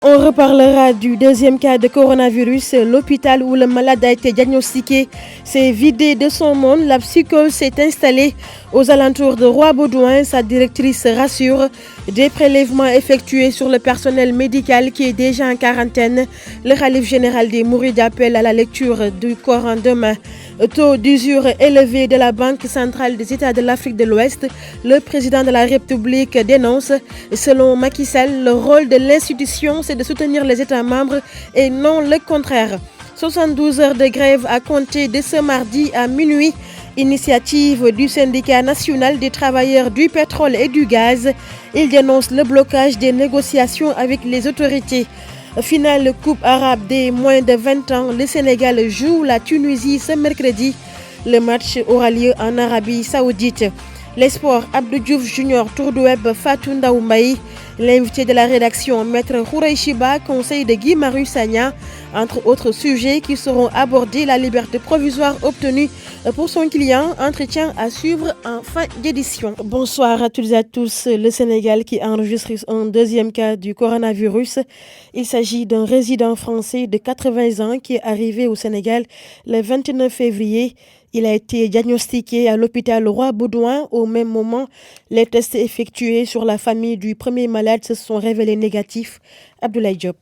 On reparlera du deuxième cas de coronavirus. L'hôpital où le malade a été diagnostiqué s'est vidé de son monde. La psychose s'est installée aux alentours de Roi-Baudouin. Sa directrice rassure. Des prélèvements effectués sur le personnel médical qui est déjà en quarantaine. Le khalife général des Mourides appelle à la lecture du Coran demain. Taux d'usure élevé de la Banque centrale des États de l'Afrique de l'Ouest. Le président de la République dénonce. Selon Macky Sall, le rôle de l'institution, c'est de soutenir les États membres et non le contraire. 72 heures de grève à compter de ce mardi à minuit. Initiative du syndicat national des travailleurs du pétrole et du gaz. Il dénonce le blocage des négociations avec les autorités. Finale Coupe arabe des moins de 20 ans. Le Sénégal joue la Tunisie ce mercredi. Le match aura lieu en Arabie Saoudite. Les sports, Abdou Diouf Junior, Tour de Web, Fatou Ndaoumaï. L'invité de la rédaction, Maître Khouraïchiba, conseil de Guy Marius Sagna, entre autres sujets qui seront abordés, la liberté provisoire obtenue pour son client, entretien à suivre en fin d'édition. Bonsoir à toutes et à tous. Le Sénégal qui enregistre un deuxième cas du coronavirus. Il s'agit d'un résident français de 80 ans qui est arrivé au Sénégal le 29 février. Il a été diagnostiqué à l'hôpital Roi-Baudouin. Au même moment, les tests effectués sur la famille du premier malade se sont révélés négatifs. Abdoulaye Diop.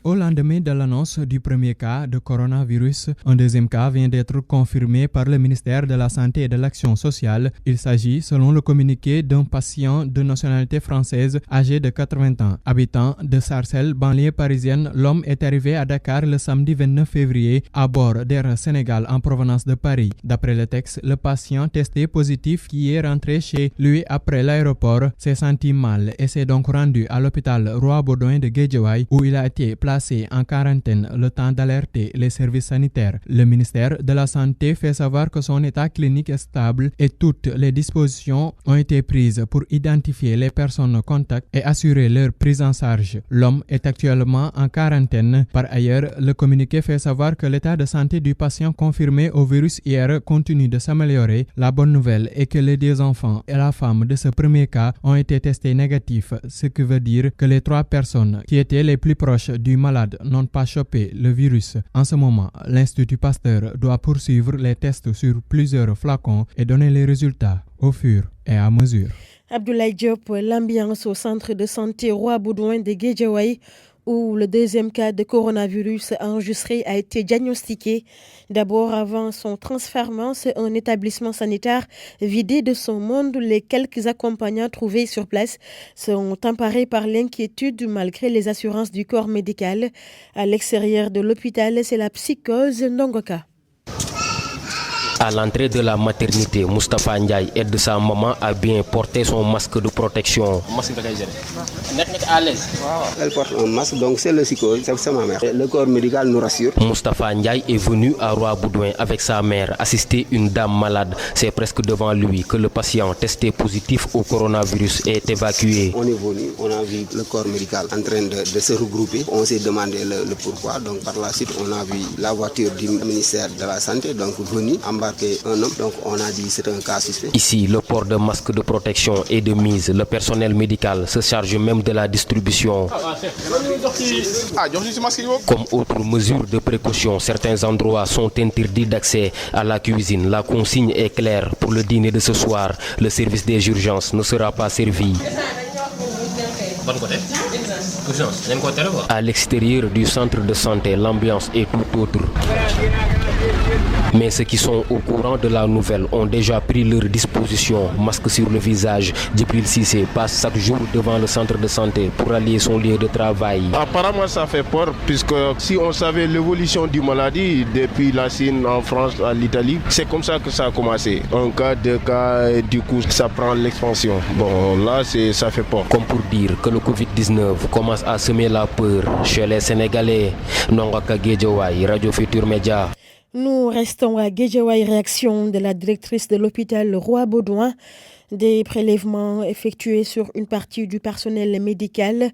Au lendemain de l'annonce du premier cas de coronavirus, un deuxième cas vient d'être confirmé par le ministère de la Santé et de l'Action sociale. Il s'agit, selon le communiqué, d'un patient de nationalité française âgé de 80 ans. Habitant de Sarcelles, banlieue parisienne, l'homme est arrivé à Dakar le samedi 29 février à bord d'Air Sénégal en provenance de Paris. D'après le texte, le patient testé positif qui est rentré chez lui après l'aéroport s'est senti mal et s'est donc rendu à l'hôpital Roi-Baudouin de Guédiawaye où il a été placé en quarantaine le temps d'alerter les services sanitaires. Le ministère de la Santé fait savoir que son état clinique est stable et toutes les dispositions ont été prises pour identifier les personnes contacts et assurer leur prise en charge. L'homme est actuellement en quarantaine. Par ailleurs, le communiqué fait savoir que l'état de santé du patient confirmé au virus hier continue de s'améliorer. La bonne nouvelle est que les deux enfants et la femme de ce premier cas ont été testés négatifs, ce qui veut dire que les 3 personnes qui étaient les plus proches du malades n'ont pas chopé le virus. En ce moment, l'Institut Pasteur doit poursuivre les tests sur plusieurs flacons et donner les résultats au fur et à mesure. Abdoulaye Diop, l'ambiance au centre de santé Roi-Baudouin de Guédiawaye où le deuxième cas de coronavirus enregistré a été diagnostiqué. D'abord, avant son transfert, c'est un établissement sanitaire vidé de son monde. Les quelques accompagnants trouvés sur place sont emparés par l'inquiétude malgré les assurances du corps médical. À l'extérieur de l'hôpital, c'est la psychose Ndongoka. À l'entrée de la maternité, Moustapha Ndiaye aide sa maman à bien porter son masque de protection. Elle porte un masque, donc c'est le psychose, c'est ma mère. Le corps médical nous rassure. Moustapha Ndiaye est venu à Roi-Baudouin avec sa mère assister une dame malade. C'est presque devant lui que le patient testé positif au coronavirus est évacué. On est venu, on a vu le corps médical en train de se regrouper. On s'est demandé le pourquoi. Donc par la suite, on a vu la voiture du ministère de la Santé, donc venu embarquer un homme, donc on a dit c'est un cas suspect. Ici, le port de masque de protection est de mise. Le personnel médical se charge même de la distribution. Comme autre mesure de précaution, certains endroits sont interdits d'accès à la cuisine. La consigne est claire. Pour le dîner de ce soir, le service des urgences ne sera pas servi. À l'extérieur du centre de santé, l'ambiance est tout autre. Mais ceux qui sont au courant de la nouvelle ont déjà pris leur disposition. Masque sur le visage, Djibril Cissé passe chaque jour devant le centre de santé pour allier son lieu de travail. Apparemment ça fait peur puisque si on savait l'évolution du maladie depuis la Chine, en France, à l'Italie, c'est comme ça que ça a commencé. Un cas, 2 cas, et du coup ça prend l'expansion. Bon là ça fait peur. Comme pour dire que le Covid-19 commence à semer la peur chez les Sénégalais. Ndongoka Guédiawaye, Radio Futur Média. Nous restons à Guédiawaye, réaction de la directrice de l'hôpital Roi-Baudouin. Des prélèvements effectués sur une partie du personnel médical,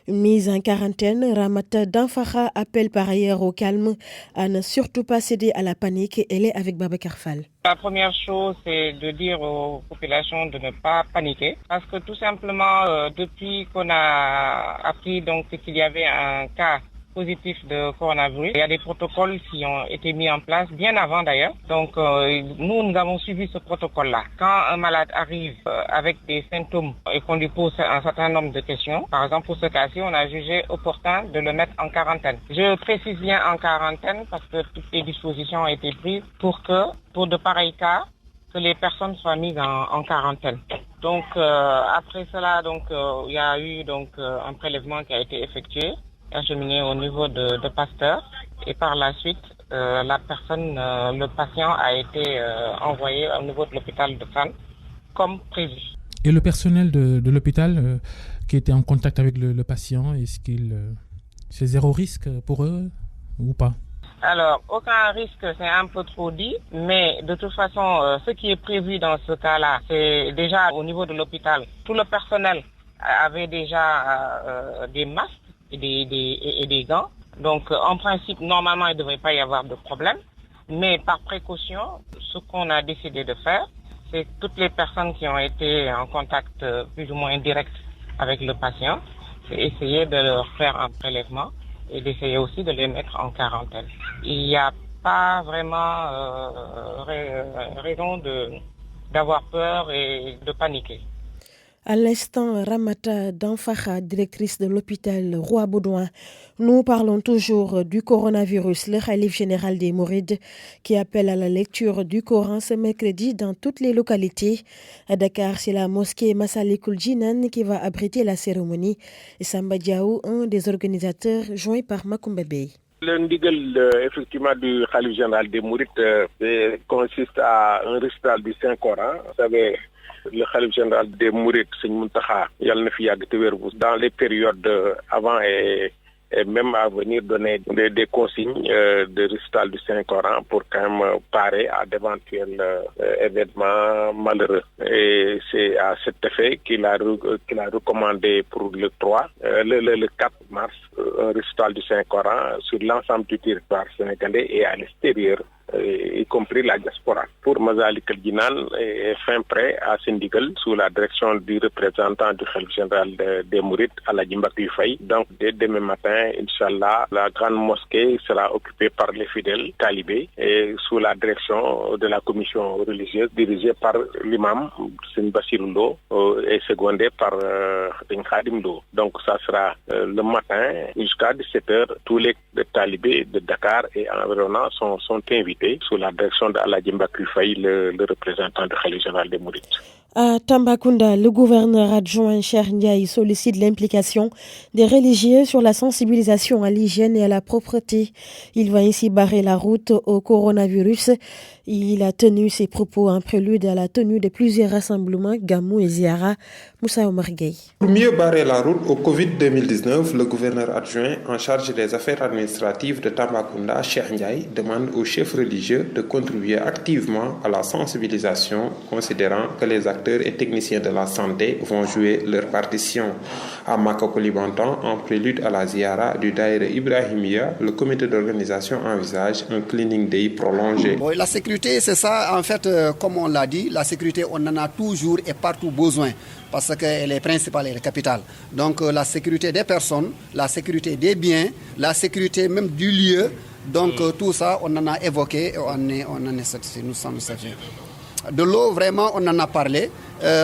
une mise en quarantaine. Ramata Danfara appelle par ailleurs au calme, à ne surtout pas céder à la panique. Elle est avec Babacar Fall. La première chose, c'est de dire aux populations de ne pas paniquer, parce que tout simplement, depuis qu'on a appris donc qu'il y avait un cas positif de coronavirus, il y a des protocoles qui ont été mis en place bien avant d'ailleurs. Donc nous avons suivi ce protocole-là. Quand un malade arrive avec des symptômes et qu'on lui pose un certain nombre de questions, par exemple pour ce cas-ci, on a jugé opportun de le mettre en quarantaine. Je précise bien en quarantaine parce que toutes les dispositions ont été prises pour de pareils cas, que les personnes soient mises en quarantaine. Donc après cela, il y a eu un prélèvement qui a été effectué, acheminé au niveau de Pasteur, et par la suite le patient a été envoyé au niveau de l'hôpital de Fann comme prévu. Et le personnel de l'hôpital qui était en contact avec le patient, est-ce qu'il c'est zéro risque pour eux ou pas? Alors, aucun risque, c'est un peu trop dit, mais de toute façon, ce qui est prévu dans ce cas-là, c'est déjà au niveau de l'hôpital, tout le personnel avait déjà des masques et des gants. Donc, en principe, normalement, il ne devrait pas y avoir de problème. Mais par précaution, ce qu'on a décidé de faire, c'est que toutes les personnes qui ont été en contact plus ou moins direct avec le patient, c'est essayer de leur faire un prélèvement et d'essayer aussi de les mettre en quarantaine. Il n'y a pas vraiment raison d'avoir peur et de paniquer. À l'instant, Ramata Danfara, directrice de l'hôpital Roi Baudouin. Nous parlons toujours du coronavirus. Le khalife général des Mourides qui appelle à la lecture du Coran ce mercredi dans toutes les localités. À Dakar, c'est la mosquée Massalikul Jinan qui va abriter la cérémonie. Et Samba Diaou, un des organisateurs, joint par Makoumba Bey. Le ndigal effectivement du khalife général des Mourides consiste à un récital du Saint-Coran. Vous savez, le khalife général des Mourides, Seigne Mountakha, dans les périodes avant et même à venir donner des consignes de récital du Saint-Coran pour quand même parer à d'éventuels événements malheureux. Et c'est à cet effet qu'il a recommandé pour le 4 mars, un récital du Saint-Coran sur l'ensemble du territoire sénégalais et à l'extérieur, y compris la diaspora. Pour Masalik al-Jinan est fin prêt à Sindigal sous la direction du représentant du khalife général des Mourides, Aladji Mbacké Faye. Donc dès demain matin, Inch'Allah, la grande mosquée sera occupée par les fidèles talibés et sous la direction de la commission religieuse dirigée par l'imam Seigne Bassirou Lo et secondé par Seigne Khadim Lo. Donc ça sera le matin jusqu'à 17h. Tous les talibés de Dakar et environnants sont invités sous la direction d'Aladji Mbacké Faye, le représentant du khalife général des Mourides. À Tambacounda, le gouverneur adjoint Cheikh Ndiaye sollicite l'implication des religieux sur la sensibilisation à l'hygiène et à la propreté. Il va ainsi barrer la route au coronavirus. Il a tenu ses propos en prélude à la tenue de plusieurs rassemblements, Gamou et Ziara. Moussa Omar Gueye. Pour mieux barrer la route au Covid 2019, le gouverneur adjoint en charge des affaires administratives de Tambacounda, Cheikh Ndiaye, demande aux chefs religieux de contribuer activement à la sensibilisation, considérant que les acteurs et techniciens de la santé vont jouer leur partition. À Makakolibantan, en prélude à la ziara du Daïra Ibrahimia, le comité d'organisation envisage un cleaning day prolongé. Bon, la sécurité, c'est ça, en fait, comme on l'a dit, la sécurité, on en a toujours et partout besoin, parce qu'elle est principale, elle est capitale. Donc la sécurité des personnes, la sécurité des biens, la sécurité même du lieu, donc tout ça, on en a évoqué et on en est satisfait, nous sommes satisfaits. De l'eau, vraiment, on en a parlé,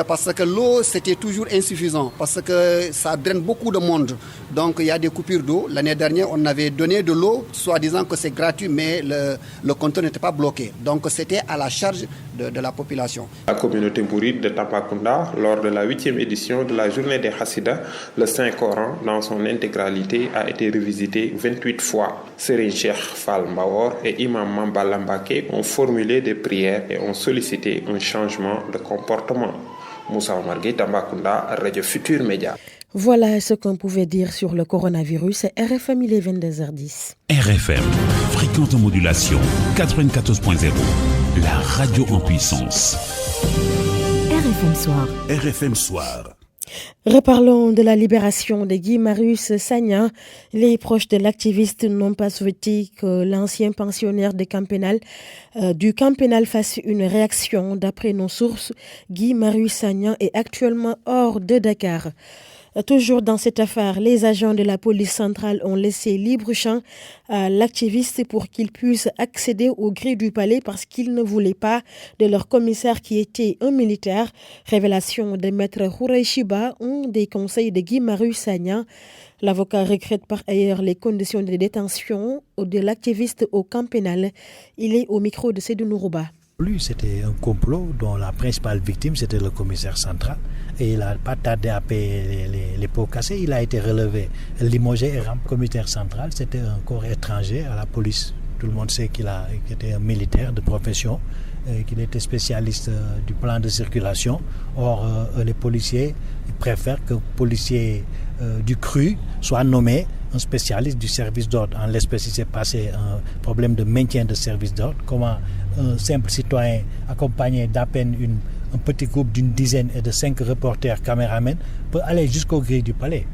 parce que l'eau, c'était toujours insuffisant, parce que ça draine beaucoup de monde. Donc, il y a des coupures d'eau. L'année dernière, on avait donné de l'eau, soi-disant que c'est gratuit, mais le compteur n'était pas bloqué. Donc, c'était à la charge de la population. La communauté mouride de Tambacounda, lors de la 8e édition de la journée des Hassidas, le Saint-Coran, dans son intégralité, a été revisité 28 fois. Serigne Cheikh Fall Mbawor et Imam Mambala Mbacké ont formulé des prières et ont sollicité un changement de comportement. Moussa Omar Gueye, Tambacounda, Radio Futur Média. Voilà ce qu'on pouvait dire sur le coronavirus. RFM, il est 22h10. RFM, fréquente modulation 94.0, la radio en puissance. RFM. RFM Soir. RFM Soir. Reparlons de la libération de Guy Marius Sagna. Les proches de l'activiste n'ont pas souhaité que l'ancien pensionnaire du camp pénal fasse une réaction. D'après nos sources, Guy Marius Sagna est actuellement hors de Dakar. Toujours dans cette affaire, les agents de la police centrale ont laissé libre champ à l'activiste pour qu'il puisse accéder aux grilles du palais parce qu'ils ne voulaient pas de leur commissaire qui était un militaire. Révélation de maître Hourey Chiba, un des conseils de Guy Marius Sagna. L'avocat regrette par ailleurs les conditions de détention de l'activiste au camp pénal. Il est au micro de Sédou Nourouba. C'était un complot dont la principale victime, c'était le commissaire central. Et il n'a pas tardé à payer les pots cassés. Il a été relevé, limogé et rempli. Le commissaire central, c'était un corps étranger à la police. Tout le monde sait qu'il était un militaire de profession, qu'il était spécialiste du plan de circulation. Or, les policiers préfèrent que le policier du CRU soit nommé un spécialiste du service d'ordre. En l'espèce, il s'est passé un problème de maintien de service d'ordre. Comment un simple citoyen accompagné d'à peine un petit groupe d'une dizaine et de 5 reporters caméramens peut aller jusqu'aux grilles du palais.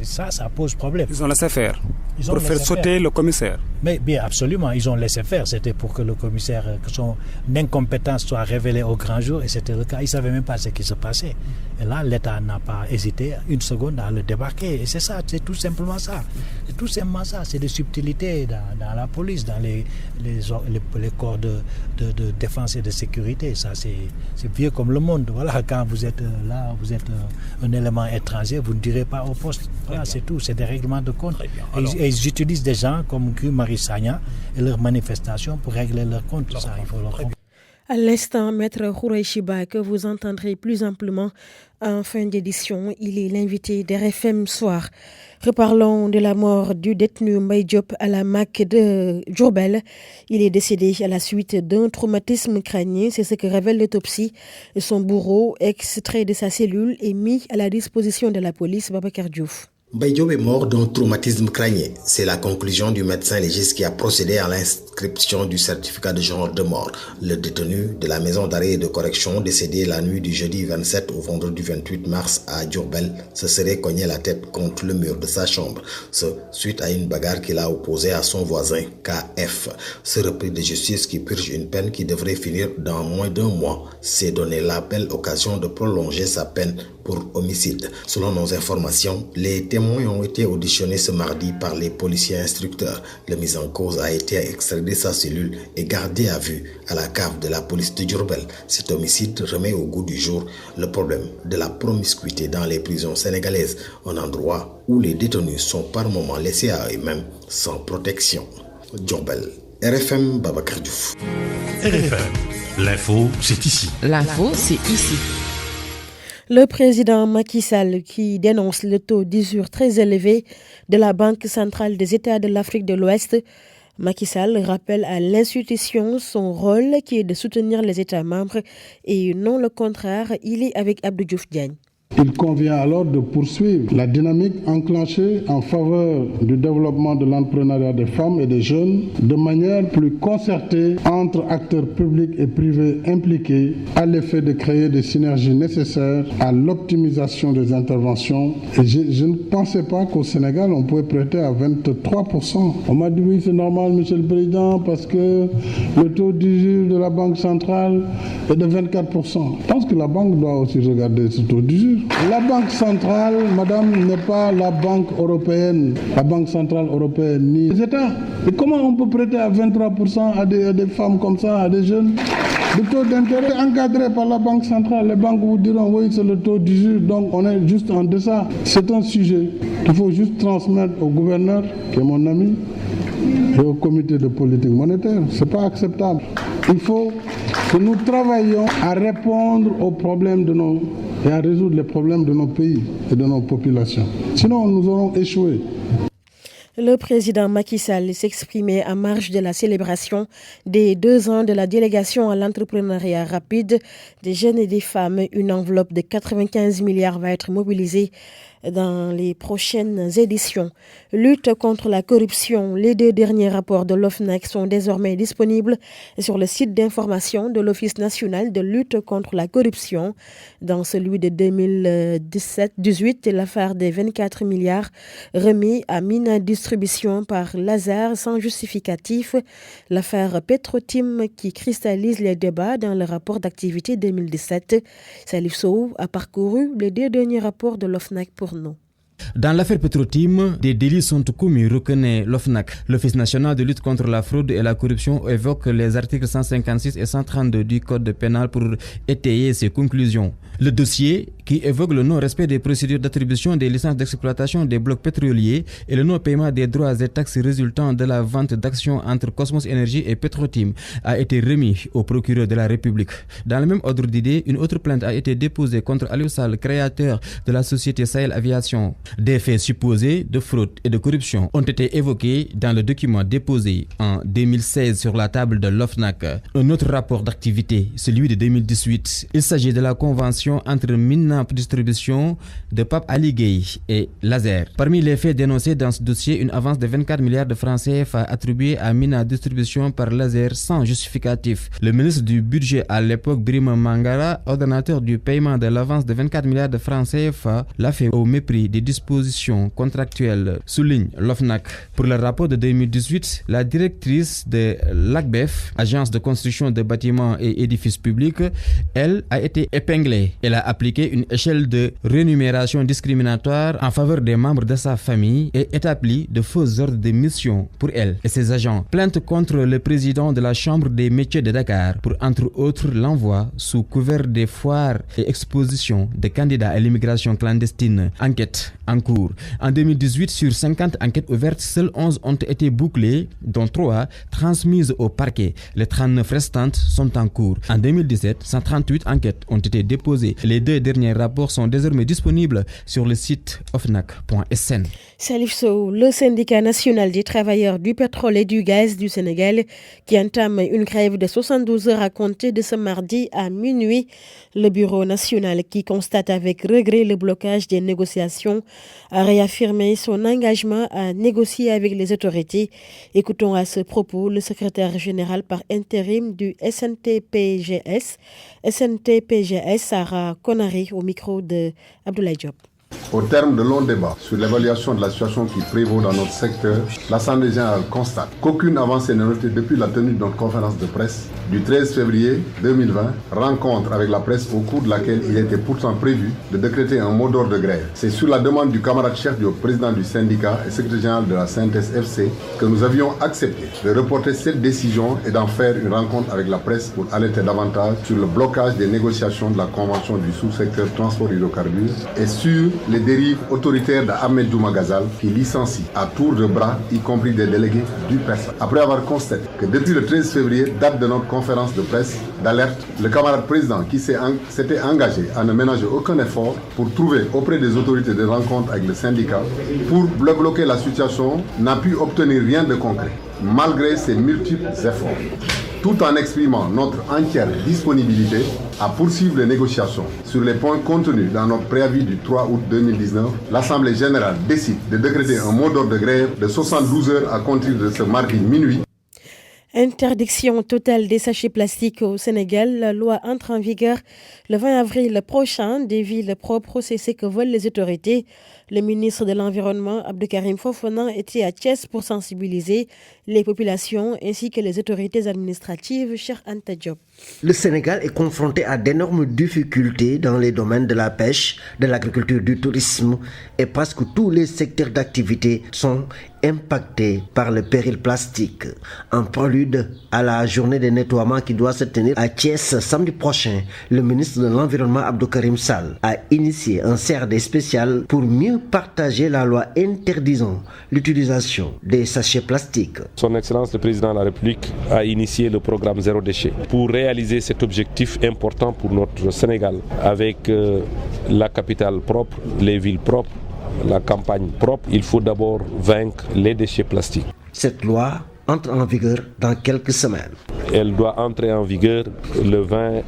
Ça pose problème. Ils ont laissé faire pour faire sauter le commissaire. Mais bien absolument, ils ont laissé faire. C'était pour que le commissaire, que son incompétence soit révélée au grand jour, et c'était le cas. Ils ne savaient même pas ce qui se passait. Et là, l'État n'a pas hésité une seconde à le débarquer. Et c'est ça, c'est tout simplement ça. C'est tout simplement ça. C'est des subtilités dans la police, dans les corps de défense et de sécurité. Ça, c'est vieux comme le monde. Voilà, quand vous êtes là, vous êtes un élément étranger, vous ne direz pas au poste. Voilà, c'est tout. C'est des règlements de compte. Et ils utilisent des gens comme Guy Marius Sagna et leurs manifestations pour régler leurs comptes. Ça, il faut le comprendre. À l'instant, maître Hourey Chiba, que vous entendrez plus amplement en fin d'édition, il est l'invité d'RFM Soir. Reparlons de la mort du détenu Mbaye Diop à la MAC de Diourbel. Il est décédé à la suite d'un traumatisme crânien, c'est ce que révèle l'autopsie. Son bourreau, extrait de sa cellule, est mis à la disposition de la police. Babacar Diouf. Mbaye Diop est mort d'un traumatisme crânien. C'est la conclusion du médecin légiste qui a procédé à l'inscription du certificat de genre de mort. Le détenu de la maison d'arrêt et de correction, décédé la nuit du jeudi 27 au vendredi 28 mars à Diourbel, se serait cogné la tête contre le mur de sa chambre. Ce, suite à une bagarre qu'il a opposée à son voisin KF. Ce repris de justice qui purge une peine qui devrait finir dans moins d'un mois s'est donné la belle occasion de prolonger sa peine pour homicide. Selon nos informations, les témoins ont été auditionnés ce mardi par les policiers instructeurs. Le mis en cause a été extrait de sa cellule et gardé à vue à la cave de la police de Diourbel. Cet homicide remet au goût du jour le problème de la promiscuité dans les prisons sénégalaises, un endroit où les détenus sont par moments laissés à eux-mêmes sans protection. Diourbel, RFM, Babacar Diouf. RFM, l'info, c'est ici. L'info, c'est ici. Le président Macky Sall qui dénonce le taux d'usure très élevé de la Banque centrale des États de l'Afrique de l'Ouest. Macky Sall rappelle à l'institution son rôle qui est de soutenir les États membres et non le contraire. Il est avec Abdou Diouf Diagne. Il convient alors de poursuivre la dynamique enclenchée en faveur du développement de l'entrepreneuriat des femmes et des jeunes de manière plus concertée entre acteurs publics et privés impliqués à l'effet de créer des synergies nécessaires à l'optimisation des interventions. Et je ne pensais pas qu'au Sénégal, on pouvait prêter à 23%. On m'a dit oui, c'est normal, Monsieur le Président, parce que le taux d'usure de la Banque centrale est de 24%. Je pense que la banque doit aussi regarder ce taux d'usure. La Banque centrale, madame, n'est pas la Banque européenne, la Banque centrale européenne, ni les États. Et comment on peut prêter à 23% à des femmes comme ça, à des jeunes? Le taux d'intérêt encadré par la Banque centrale, les banques vous diront oui, c'est le taux d'usure, donc on est juste en deçà. C'est un sujet qu'il faut juste transmettre au gouverneur, qui est mon ami, et au comité de politique monétaire. Ce n'est pas acceptable. Il faut que nous travaillions à répondre aux problèmes et à résoudre les problèmes de nos pays et de nos populations. Sinon, nous aurons échoué. Le président Macky Sall s'exprimait en marge de la célébration des 2 ans de la délégation à l'entrepreneuriat rapide des jeunes et des femmes. Une enveloppe de 95 milliards va être mobilisée dans les prochaines éditions. Lutte contre la corruption. Les 2 derniers rapports de l'OFNAC sont désormais disponibles sur le site d'information de l'Office national de lutte contre la corruption. Dans celui de 2017-18, l'affaire des 24 milliards remis à Mina Distribution par Lazare sans justificatif. L'affaire Petrotim qui cristallise les débats dans le rapport d'activité 2017. Salif Sow a parcouru les 2 derniers rapports de l'OFNAC pour nous. Dans l'affaire Petrotim, des délits sont commis, reconnaît l'OFNAC. L'Office national de lutte contre la fraude et la corruption évoque les articles 156 et 132 du Code pénal pour étayer ses conclusions. Le dossier, qui évoque le non-respect des procédures d'attribution des licences d'exploitation des blocs pétroliers et le non-paiement des droits et taxes résultant de la vente d'actions entre Cosmos Energy et Petrotim, a été remis au procureur de la République. Dans le même ordre d'idée, une autre plainte a été déposée contre Aliou Sall, créateur de la société Sahel Aviation. Des faits supposés de fraude et de corruption ont été évoqués dans le document déposé en 2016 sur la table de l'OFNAC. Un autre rapport d'activité, celui de 2018. Il s'agit de la convention entre Mina Distribution de Pape Ali Gueye et Lazare. Parmi les faits dénoncés dans ce dossier, une avance de 24 milliards de francs CFA attribuée à Mina Distribution par Lazare sans justificatif. Le ministre du budget à l'époque, Birima Mangara, ordonnateur du paiement de l'avance de 24 milliards de francs CFA, l'a fait au mépris des dispositions contractuelles, souligne l'OFNAC. Pour le rapport de 2018, la directrice de l'ACBEF, Agence de construction de bâtiments et édifices publics, elle a été épinglée. Elle a appliqué une échelle de rémunération discriminatoire en faveur des membres de sa famille et établi de faux ordres de mission pour elle et ses agents. Plainte contre le président de la Chambre des métiers de Dakar pour, entre autres, l'envoi sous couvert des foires et expositions de candidats à l'immigration clandestine. Enquête en cours. En 2018, sur 50 enquêtes ouvertes, seules 11 ont été bouclées, dont 3 transmises au parquet. Les 39 restantes sont en cours. En 2017, 138 enquêtes ont été déposées. Les 2 derniers rapports sont désormais disponibles sur le site ofnac.sn. Salif Sow, le syndicat national des travailleurs du pétrole et du gaz du Sénégal, qui entame une grève de 72 heures à compter de ce mardi à minuit. Le bureau national, qui constate avec regret le blocage des négociations, a réaffirmé son engagement à négocier avec les autorités. Écoutons à ce propos le secrétaire général par intérim du SNTPGS, Sarah Konari, au micro de Abdoulaye Diop. Au terme de longs débats sur l'évaluation de la situation qui prévaut dans notre secteur, l'Assemblée générale constate qu'aucune avancée n'est notée depuis la tenue de notre conférence de presse du 13 février 2020, rencontre avec la presse au cours de laquelle il était pourtant prévu de décréter un mot d'ordre de grève. C'est sur la demande du camarade Cheikh Diop, président du syndicat et secrétaire général de la CNTS-FC, que nous avions accepté de reporter cette décision et d'en faire une rencontre avec la presse pour alerter davantage sur le blocage des négociations de la convention du sous-secteur transport hydrocarbures et sur les dérives autoritaires d'Ahmed Douma Ghazal qui licencie à tour de bras, y compris des délégués du PERSA. Après avoir constaté que depuis le 13 février, date de notre conférence de presse d'alerte, le camarade président qui s'était engagé à ne ménager aucun effort pour trouver auprès des autorités des rencontres avec le syndicat pour bloquer la situation, n'a pu obtenir rien de concret, malgré ses multiples efforts. Tout en exprimant notre entière disponibilité à poursuivre les négociations sur les points contenus dans notre préavis du 3 août 2019, l'Assemblée générale décide de décréter un mot d'ordre de grève de 72 heures à compter de ce mardi minuit. Interdiction totale des sachets plastiques au Sénégal. La loi entre en vigueur le 20 avril prochain. Des villes propres, c'est ce que veulent les autorités. Le ministre de l'Environnement, Abdoukarim Fofana, était à Thiès pour sensibiliser les populations ainsi que les autorités administratives. Cher Anta Diop. Le Sénégal est confronté à d'énormes difficultés dans les domaines de la pêche, de l'agriculture, du tourisme et presque tous les secteurs d'activité sont impactés par le péril plastique. En prélude à la journée de nettoiement qui doit se tenir à Thiès samedi prochain, le ministre de l'Environnement Abdoukarim Sall a initié un CRD spécial pour mieux partager la loi interdisant l'utilisation des sachets plastiques. Son Excellence le Président de la République a initié le programme Zéro Déchet pour réaliser cet objectif important pour notre Sénégal avec la capitale propre, les villes propres, la campagne propre. Il faut d'abord vaincre les déchets plastiques. Cette loi entre en vigueur dans quelques semaines. Elle doit entrer en vigueur le 20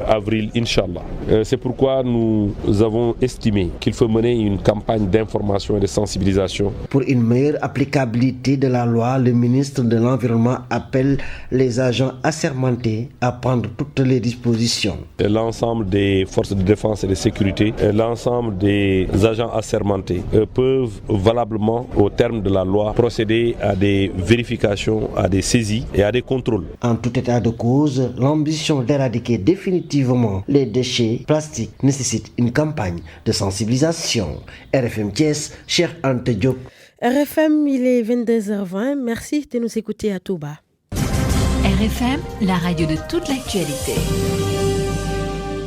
avril, Inch'Allah. C'est pourquoi nous avons estimé qu'il faut mener une campagne d'information et de sensibilisation. Pour une meilleure applicabilité de la loi, le ministre de l'Environnement appelle les agents assermentés à prendre toutes les dispositions. L'ensemble des forces de défense et de sécurité, l'ensemble des agents assermentés peuvent valablement, au terme de la loi, procéder à des vérifications, à des saisies et à des contrôles. En tout état de cause, l'ambition d'éradiquer définitivement les déchets plastiques nécessite une campagne de sensibilisation. RFM Thiès, Cheikh Anta Diop. RFM, il est 22h20. Merci de nous écouter à tout bas. RFM, la radio de toute l'actualité.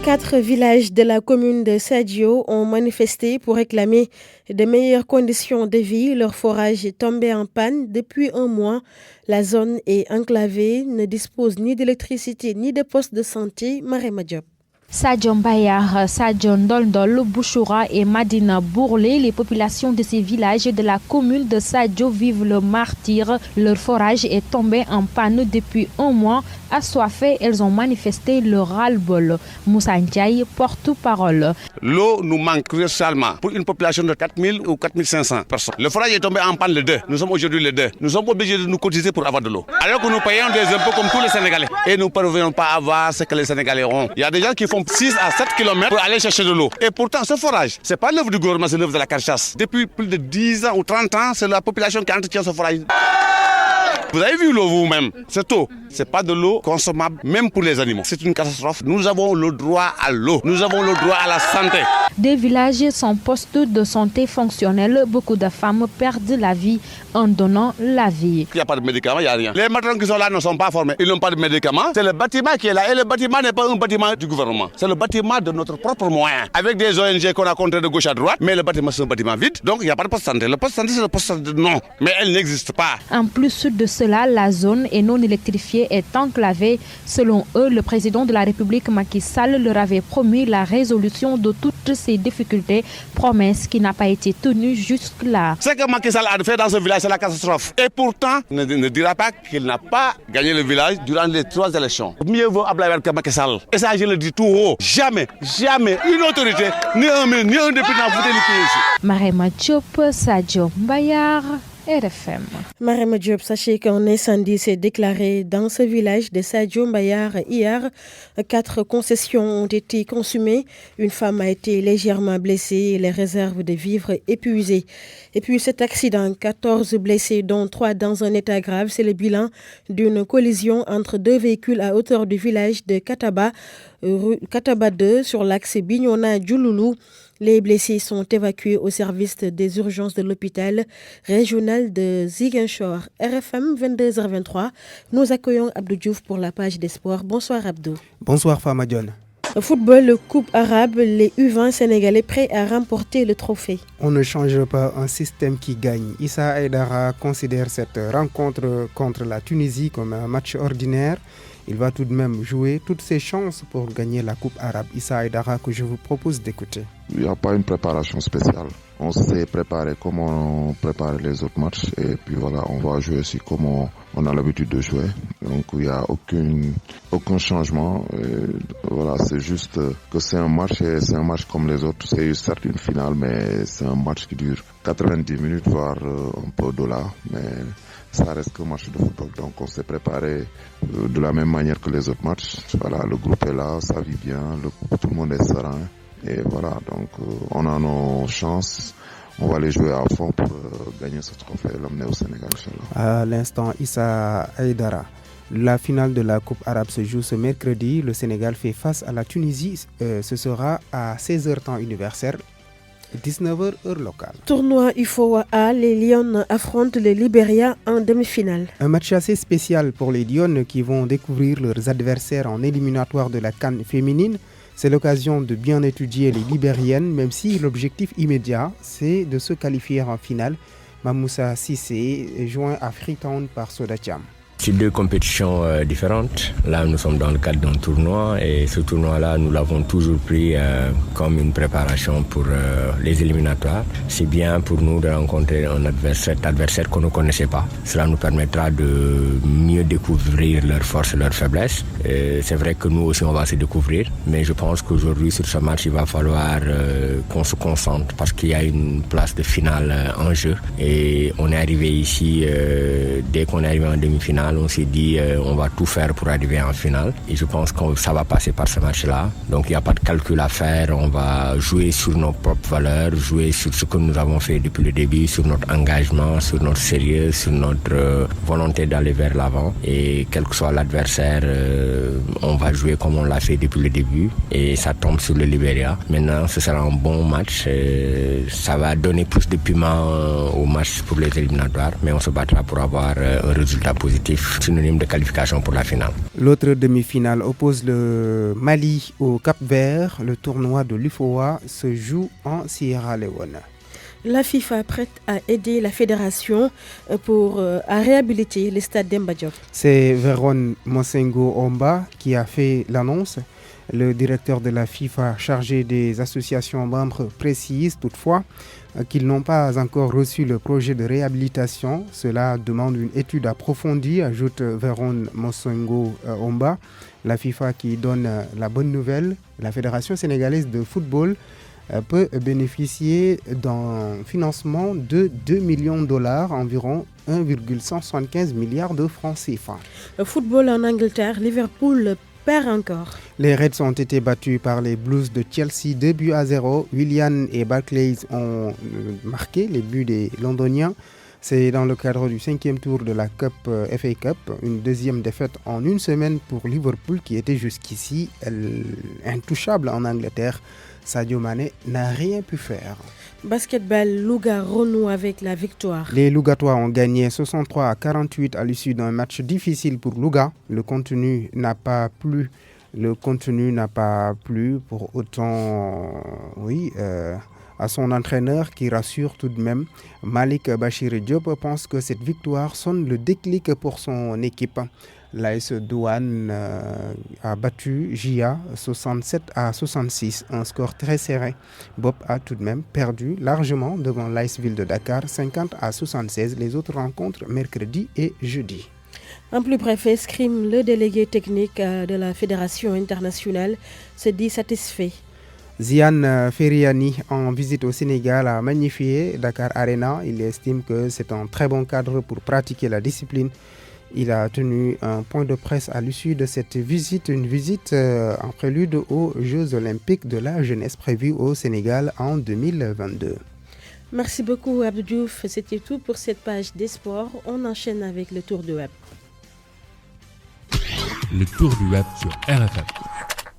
4 villages de la commune de Sadio ont manifesté pour réclamer de meilleures conditions de vie. Leur forage est tombé en panne depuis un mois. La zone est enclavée, ne dispose ni d'électricité ni de poste de santé. Marema Diop. Sadio Mbayar, Sadio Ndoldol, Bouchoura et Madina Bourlé, les populations de ces villages de la commune de Sadio vivent le martyre. Leur forage est tombé en panne depuis un mois. Assoiffées, elles ont manifesté leur ras-le-bol. Moussa Ndiaye, porte-parole. L'eau nous manque crucialement pour une population de 4000 ou 4500 personnes. Le forage est tombé en panne le 2. Nous sommes aujourd'hui le 2. Nous sommes obligés de nous cotiser pour avoir de l'eau. Alors que nous payons des impôts comme tous les Sénégalais. Et nous ne parvenons pas à avoir ce que les Sénégalais ont. Il y a des gens qui font 6 à 7 km pour aller chercher de l'eau. Et pourtant, ce forage, ce n'est pas l'œuvre du gouvernement, c'est l'œuvre de la Carchasse. Depuis plus de 10 ans ou 30 ans, c'est la population qui entretient ce forage. Vous avez vu l'eau vous-même, cette eau, ce n'est pas de l'eau consommable même pour les animaux. C'est une catastrophe. Nous avons le droit à l'eau, nous avons le droit à la santé. Des villages sans poste de santé fonctionnel, beaucoup de femmes perdent la vie en donnant la vie. Il n'y a pas de médicaments, il n'y a rien. Les matrons qui sont là ne sont pas formés, ils n'ont pas de médicaments. C'est le bâtiment qui est là et le bâtiment n'est pas un bâtiment du gouvernement. C'est le bâtiment de notre propre moyen. Avec des ONG qu'on a compté de gauche à droite, mais le bâtiment c'est un bâtiment vide, donc il n'y a pas de poste de santé. Le poste de santé c'est le poste de santé, non, mais elle n'existe pas. En plus de cela, la zone est non électrifiée est enclavée. Selon eux, le président de la République Macky Sall leur avait promis la résolution de toutes ces difficultés, promesse qui n'a pas été tenue jusque-là. Ce que Macky Sall a fait dans ce village, c'est la catastrophe. Et pourtant, ne dira pas qu'il n'a pas gagné le village durant les 3 élections. Mieux vaut Ablaye que Macky Sall. Et ça, je le dis tout haut. Jamais, jamais une autorité, ni un député n'a foutu le pied ici. Marema Diop, Sadio Mbayar, RFM. Marema Diop, sachez qu'un incendie s'est déclaré dans ce village de Sadio Mbayar hier. 4 concessions ont été consumées. Une femme a été légèrement blessée et les réserves de vivres épuisées. Et puis cet accident, 14 blessés dont 3 dans un état grave, c'est le bilan d'une collision entre 2 véhicules à hauteur du village de Kataba 2 sur l'axe Bignona-Djouloulou. Les blessés sont évacués au service des urgences de l'hôpital régional de Ziguinchor. RFM 22h23. Nous accueillons Abdou Diouf pour la page des sports. Bonsoir Abdou. Bonsoir Fama Dione. Football, Coupe arabe, les U20 sénégalais prêts à remporter le trophée. On ne change pas un système qui gagne. Issa Aïdara considère cette rencontre contre la Tunisie comme un match ordinaire. Il va tout de même jouer toutes ses chances pour gagner la Coupe arabe. Issa Aïdara, que je vous propose d'écouter. Il n'y a pas une préparation spéciale. On s'est préparé comme on prépare les autres matchs. Et puis voilà, on va jouer aussi comme on a l'habitude de jouer. Donc il n'y a aucun changement. Et voilà, c'est juste que c'est un match et c'est un match comme les autres. C'est certes une finale, mais c'est un match qui dure 90 minutes, voire un peu au-delà. Mais ça reste qu'un match de football. Donc on s'est préparé de la même manière que les autres matchs. Voilà, le groupe est là, ça vit bien, tout le monde est serein. Et voilà, donc on a nos chances. On va les jouer à fond pour gagner ce trophée et l'emmener au Sénégal, Inch'Allah. À l'instant, Issa Aïdara. La finale de la Coupe arabe se joue ce mercredi. Le Sénégal fait face à la Tunisie. Ce sera à 16h temps universel. 19h heure locale. Tournoi UFOA, les Lions affrontent le Libéria en demi-finale. Un match assez spécial pour les Lions qui vont découvrir leurs adversaires en éliminatoire de la CAN féminine. C'est l'occasion de bien étudier les Libériennes, même si l'objectif immédiat, c'est de se qualifier en finale. Mamoussa Sissé est joint à Freetown par Soda Thiam. C'est deux compétitions différentes. Là, nous sommes dans le cadre d'un tournoi et ce tournoi-là, nous l'avons toujours pris comme une préparation pour les éliminatoires. C'est bien pour nous de rencontrer cet adversaire qu'on ne connaissait pas. Cela nous permettra de mieux découvrir leurs forces et leurs faiblesses. C'est vrai que nous aussi, on va se découvrir, mais je pense qu'aujourd'hui, sur ce match, il va falloir qu'on se concentre parce qu'il y a une place de finale en jeu. Et on est arrivé ici, dès qu'on est arrivé en demi-finale, on s'est dit on va tout faire pour arriver en finale. Et je pense que ça va passer par ce match-là. Donc il n'y a pas de calcul à faire. On va jouer sur nos propres valeurs, jouer sur ce que nous avons fait depuis le début, sur notre engagement, sur notre sérieux, sur notre volonté d'aller vers l'avant. Et quel que soit l'adversaire, on va jouer comme on l'a fait depuis le début. Et ça tombe sur le Libéria. Maintenant, ce sera un bon match. Ça va donner plus de piment au match pour les éliminatoires. Mais on se battra pour avoir un résultat positif, synonyme de qualification pour la finale. L'autre demi-finale oppose le Mali au Cap-Vert. Le tournoi de l'UFOA se joue en Sierra Leone. La FIFA prête à aider la fédération à réhabiliter le stade Demba Diop. C'est Véron Mosengo Omba qui a fait l'annonce. Le directeur de la FIFA chargé des associations membres précise toutefois qu'ils n'ont pas encore reçu le projet de réhabilitation. Cela demande une étude approfondie, ajoute Véron Mosengo Omba. La FIFA qui donne la bonne nouvelle, la Fédération sénégalaise de football peut bénéficier d'un financement de 2 millions de dollars, environ 1,175 milliard de francs CFA. Le football en Angleterre, Liverpool perd encore. Les Reds ont été battus par les Blues de Chelsea 2-0. Willian et Barclays ont marqué les buts des Londoniens. C'est dans le cadre du 5e tour de la FA Cup, une deuxième défaite en une semaine pour Liverpool qui était jusqu'ici intouchable en Angleterre. Sadio Mané n'a rien pu faire. Basketball, Louga renoue avec la victoire. Les Lougatois ont gagné 63-48 à l'issue d'un match difficile pour Louga. Le contenu n'a pas plu pour autant, à son entraîneur qui rassure tout de même. Malik Bachir Diop pense que cette victoire sonne le déclic pour son équipe. L'AS Douane a battu JA 67-66, un score très serré. Bob a tout de même perdu largement devant l'AS Ville de Dakar 50-76. Les autres rencontres mercredi et jeudi. En plus bref, Escrime, le délégué technique de la Fédération internationale, se dit satisfait. Ziane Feriani, en visite au Sénégal, a magnifié Dakar Arena. Il estime que c'est un très bon cadre pour pratiquer la discipline. Il a tenu un point de presse à l'issue de cette visite, une visite en prélude aux Jeux Olympiques de la jeunesse prévus au Sénégal en 2022. Merci beaucoup Abdou Diouf, c'était tout pour cette page des sports. On enchaîne avec le tour du web. Le tour du web sur RFM.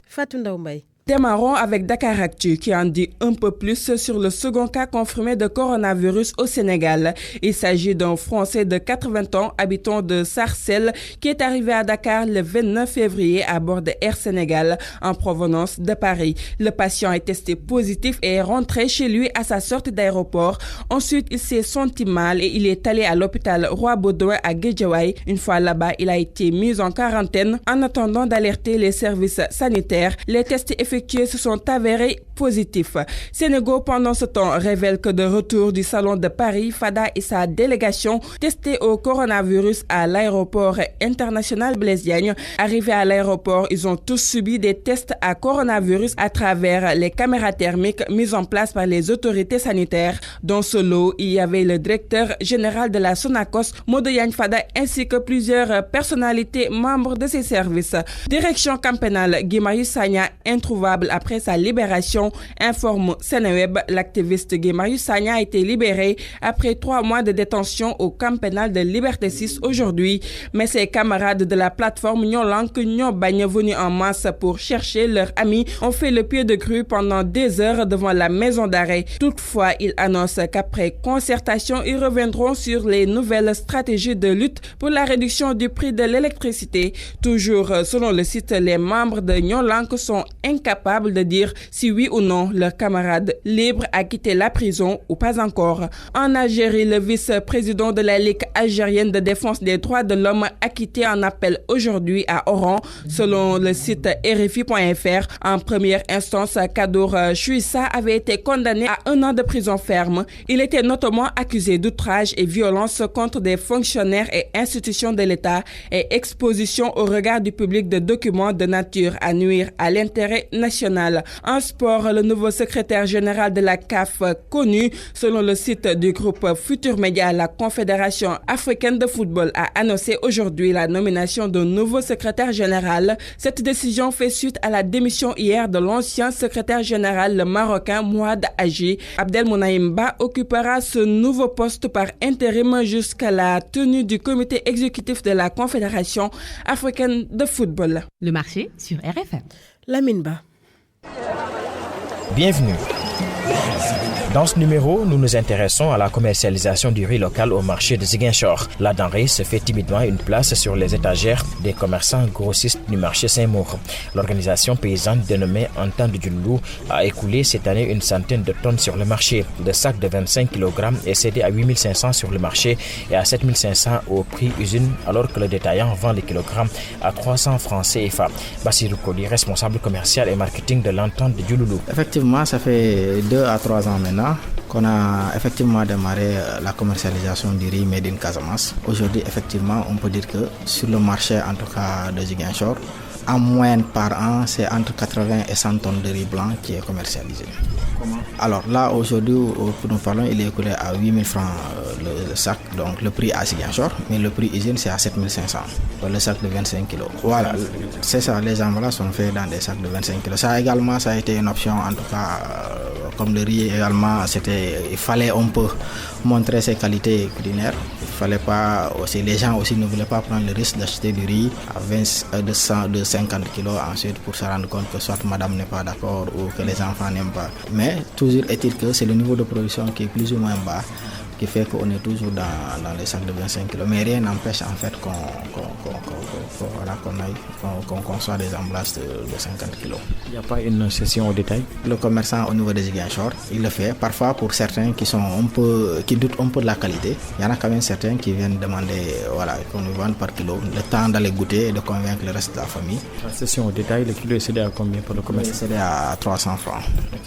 Fatou Ndaoumbaye. Démarrons avec Dakaractu qui en dit un peu plus sur le second cas confirmé de coronavirus au Sénégal. Il s'agit d'un Français de 80 ans, habitant de Sarcelles, qui est arrivé à Dakar le 29 février à bord de Air Sénégal en provenance de Paris. Le patient est testé positif et est rentré chez lui à sa sortie d'aéroport. Ensuite, il s'est senti mal et il est allé à l'hôpital Roi-Baudouin à Guédiawaye. Une fois là-bas, il a été mis en quarantaine en attendant d'alerter les services sanitaires. Les tests effectués se sont avérés positifs. Sénégo, pendant ce temps, révèle que de retour du salon de Paris, Fada et sa délégation testés au coronavirus à l'aéroport international Blaise Diagne. Arrivés à l'aéroport, ils ont tous subi des tests à coronavirus à travers les caméras thermiques mises en place par les autorités sanitaires. Dans ce lot, il y avait le directeur général de la Sonacos, Modoyan Fada, ainsi que plusieurs personnalités membres de ses services. Direction camp pénal, Guy Marius Sagna, introuvable après sa libération, informe Sénéweb. L'activiste Guy Marius Sagna a été libéré après 3 mois de détention au camp pénal de Liberté 6 aujourd'hui. Mais ses camarades de la plateforme Nyolank Nyobagn, venus en masse pour chercher leurs amis, ont fait le pied de grue pendant des heures devant la maison d'arrêt. Toutefois, ils annoncent qu'après concertation, ils reviendront sur les nouvelles stratégies de lutte pour la réduction du prix de l'électricité. Toujours selon le site, les membres de Nyolank sont incapables incapables de dire si oui ou non leur camarade libre a quitté la prison ou pas encore. En Algérie, le vice-président de la Ligue algérienne de défense des droits de l'homme a quitté un appel aujourd'hui à Oran, selon le site RFI.fr. En première instance, Kadour Chouissa avait été condamné à 1 an de prison ferme. Il était notamment accusé d'outrage et violence contre des fonctionnaires et institutions de l'État et exposition au regard du public de documents de nature à nuire à l'intérêt national. En sport, le nouveau secrétaire général de la CAF, connu selon le site du groupe Futur Média, la Confédération africaine de football, a annoncé aujourd'hui la nomination d'un nouveau secrétaire général. Cette décision fait suite à la démission hier de l'ancien secrétaire général, le Marocain Mouad Haji. Abdelmounahim Ba occupera ce nouveau poste par intérim jusqu'à la tenue du comité exécutif de la Confédération africaine de football. Le marché sur RFM. Lamine Ba. Bienvenue. Dans ce numéro, nous nous intéressons à la commercialisation du riz local au marché de Ziguinchor. La denrée se fait timidement une place sur les étagères des commerçants grossistes du marché Saint-Maur. L'organisation paysanne dénommée Entente du Loulou a écoulé cette année une centaine de tonnes sur le marché. Le sac de 25 kg est cédé à 8 500 sur le marché et à 7 500 au prix usine, alors que le détaillant vend les kilogrammes à 300 francs CFA. Bassirou Koli, responsable commercial et marketing de l'Entente du Loulou. Effectivement, ça fait 2 à 3 ans maintenant qu'on a effectivement démarré la commercialisation du riz made in Casamance. Aujourd'hui, effectivement, on peut dire que sur le marché, en tout cas de Ziguinchor, en moyenne par an, c'est entre 80 et 100 tonnes de riz blanc qui est commercialisé. Comment? Alors là, aujourd'hui, nous parlons, il est écoulé à 8 000 francs le sac, donc le prix à Ziguinchor, mais le prix usine, c'est à 7 500, le sac de 25 kg. Voilà, c'est ça, les emballages sont faits dans des sacs de 25 kg. Ça également, ça a été une option, en tout cas, comme le riz également, il fallait un peu montrer ses qualités culinaires. Il fallait pas aussi, les gens aussi ne voulaient pas prendre le risque d'acheter du riz à 50 kg ensuite pour se rendre compte que soit madame n'est pas d'accord ou que les enfants n'aiment pas. Mais toujours est-il que c'est le niveau de production qui est plus ou moins bas, qui fait qu'on est toujours dans les sacs de 25 kg. Mais rien n'empêche en fait qu'on conçoit des emballages de 50 kg. Il n'y a pas une session au détail? Le commerçant au niveau des Ziguinchor, il le fait. Parfois pour certains qui doutent un peu de la qualité, il y en a quand même certains qui viennent demander qu'on nous vende par kilo. Le temps d'aller goûter et de convaincre le reste de la famille. La session au détail, le kilo est cédé à combien pour le commerçant? Il est cédé à 300 francs.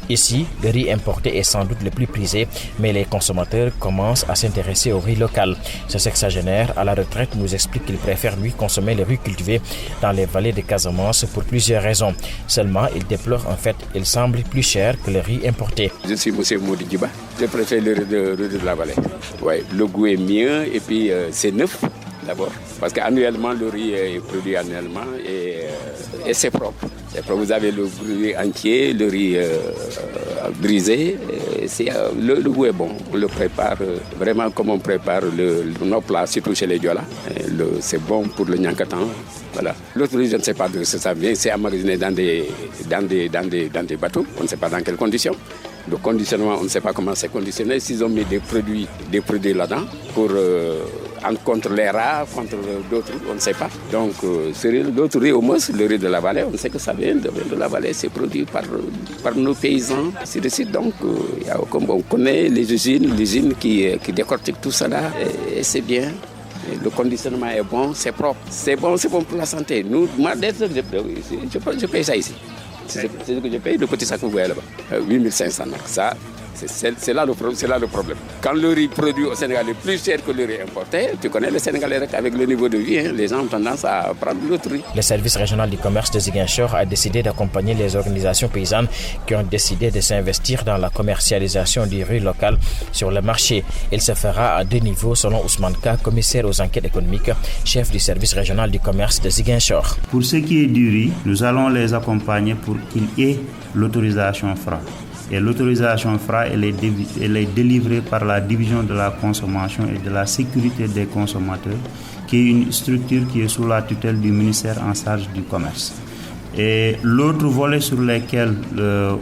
Ici, le riz importé est sans doute le plus prisé, mais les consommateurs commencent à s'intéresser au riz local. Ce sexagénaire à la retraite nous explique qu'il préfère lui consommer le riz cultivé dans les vallées de Casamance pour plusieurs raisons. Seulement, il déplore en fait, il semble plus cher que le riz importé. Je suis M. Moudi Djiba, je préfère le riz de la vallée. Ouais, le goût est mieux et puis c'est neuf d'abord, parce qu'annuellement le riz est produit annuellement et c'est propre. Vous avez le riz entier, le riz brisé, le goût est bon. On le prépare vraiment comme on prépare nos plats, surtout chez les Diola. C'est bon pour le Nyankatan. Voilà. L'autre riz, je ne sais pas d'où ça vient, c'est emmagasiné dans des bateaux, on ne sait pas dans quelles conditions. Le conditionnement, on ne sait pas comment c'est conditionné. S'ils ont mis des produits là-dedans pour contre les rats, contre d'autres, on ne sait pas. Donc, l'autre riz, au moins, le riz de la vallée, on sait que ça vient de la vallée, c'est produit par nos paysans. Ainsi de suite. Donc, comme on connaît l'usine qui décortique tout ça là, et c'est bien. Le conditionnement est bon, c'est propre. C'est bon pour la santé. Nous, moi, je paye ça ici. C'est ce que je paye, le petit sac que vous voyez là-bas. 8 500. Ça, c'est là le problème. Quand le riz produit au Sénégal est plus cher que le riz importé, tu connais le Sénégalais avec le niveau de vie, les gens ont tendance à prendre l'autre riz. Le service régional du commerce de Ziguinchor a décidé d'accompagner les organisations paysannes qui ont décidé de s'investir dans la commercialisation du riz local sur le marché. Il se fera à 2 niveaux selon Ousmane Ka, commissaire aux enquêtes économiques, chef du service régional du commerce de Ziguinchor. Pour ce qui est du riz, nous allons les accompagner pour qu'il y ait l'autorisation FRA. Et l'autorisation FRA, elle est délivrée par la division de la consommation et de la sécurité des consommateurs, qui est une structure qui est sous la tutelle du ministère en charge du commerce. Et l'autre volet sur lequel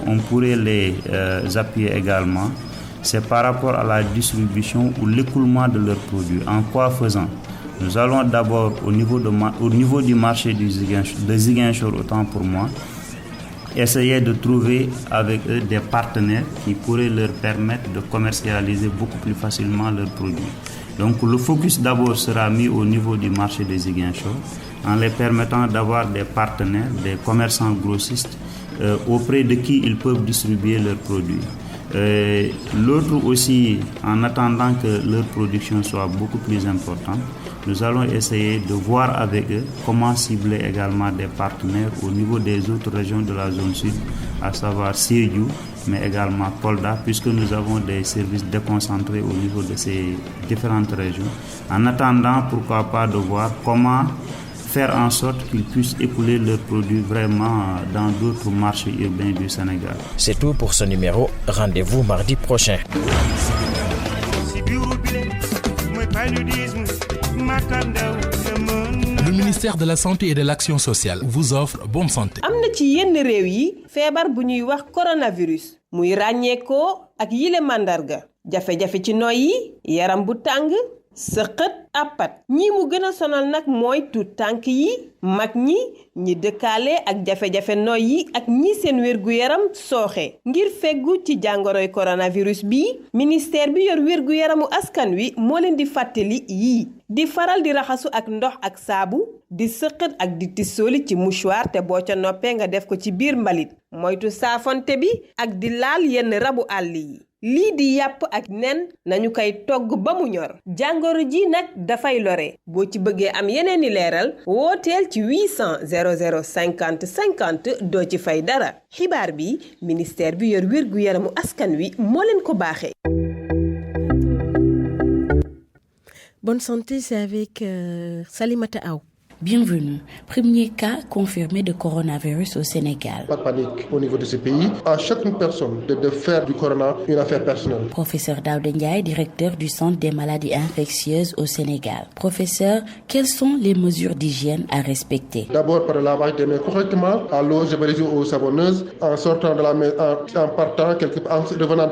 on pourrait les appuyer également, c'est par rapport à la distribution ou l'écoulement de leurs produits. En quoi faisant? Nous allons d'abord au niveau du marché de Ziguinchor, autant pour moi, essayer de trouver avec eux des partenaires qui pourraient leur permettre de commercialiser beaucoup plus facilement leurs produits. Donc le focus d'abord sera mis au niveau du marché des Ziguinchor en les permettant d'avoir des partenaires, des commerçants grossistes auprès de qui ils peuvent distribuer leurs produits. L'autre aussi, en attendant que leur production soit beaucoup plus importante, nous allons essayer de voir avec eux comment cibler également des partenaires au niveau des autres régions de la zone sud, à savoir Sédhiou, mais également Kolda, puisque nous avons des services déconcentrés au niveau de ces différentes régions. En attendant, pourquoi pas de voir comment faire en sorte qu'ils puissent écouler leurs produits vraiment dans d'autres marchés urbains du Sénégal. C'est tout pour ce numéro. Rendez-vous mardi prochain. Le ministère de la Santé et de l'Action sociale vous offre bonne santé. amna ci yenn réew yi feebar bu ñuy wax coronavirus muy ràññeekoo ak yile mandarga jafe-jafe ci noyyi yaram bu tàng sëqët apat ñi mu gën a sonal nag mooy tuut tànk yi mag ñi ñi dëkkaale ak jafe-jafe noyyi ak ñi seen wér-gu-yaram sooxe ngir feggu ci jàngoroy coronavirus bi ministère bi yor wér-gu-yaramu askan wi moo leen di fàttali yii di faral di raxasu ak ndox ak saabu di sëqët ak di tissooli ci mouchoir te boo ca noppee nga def ko ci biir mbalit moytu saafonte bi ak di laal yenn rabu àll yi lii di yàpp ak nen nañu koy togg ba mu ñor jàngoro ji nag dafay lore boo ci bëggee am yeneeni leeral wooteel ci 800 00 50 50 doo ci fay dara xibaar bi ministère bi yor wér-gu-yaramu askan wi moo leen ko baaxee. Bonne santé, c'est avec Salimata Aou. Bienvenue. Premier cas confirmé de coronavirus au Sénégal. Pas de panique au niveau de ce pays. À chaque personne de faire du corona une affaire personnelle. Professeur Daouda Ndiaye, directeur du Centre des maladies infectieuses au Sénégal. Professeur, quelles sont les mesures d'hygiène à respecter? D'abord par le lavage des mains correctement, à l'eau javelisée ou savonneuse, en sortant de la maison, en partant en revenant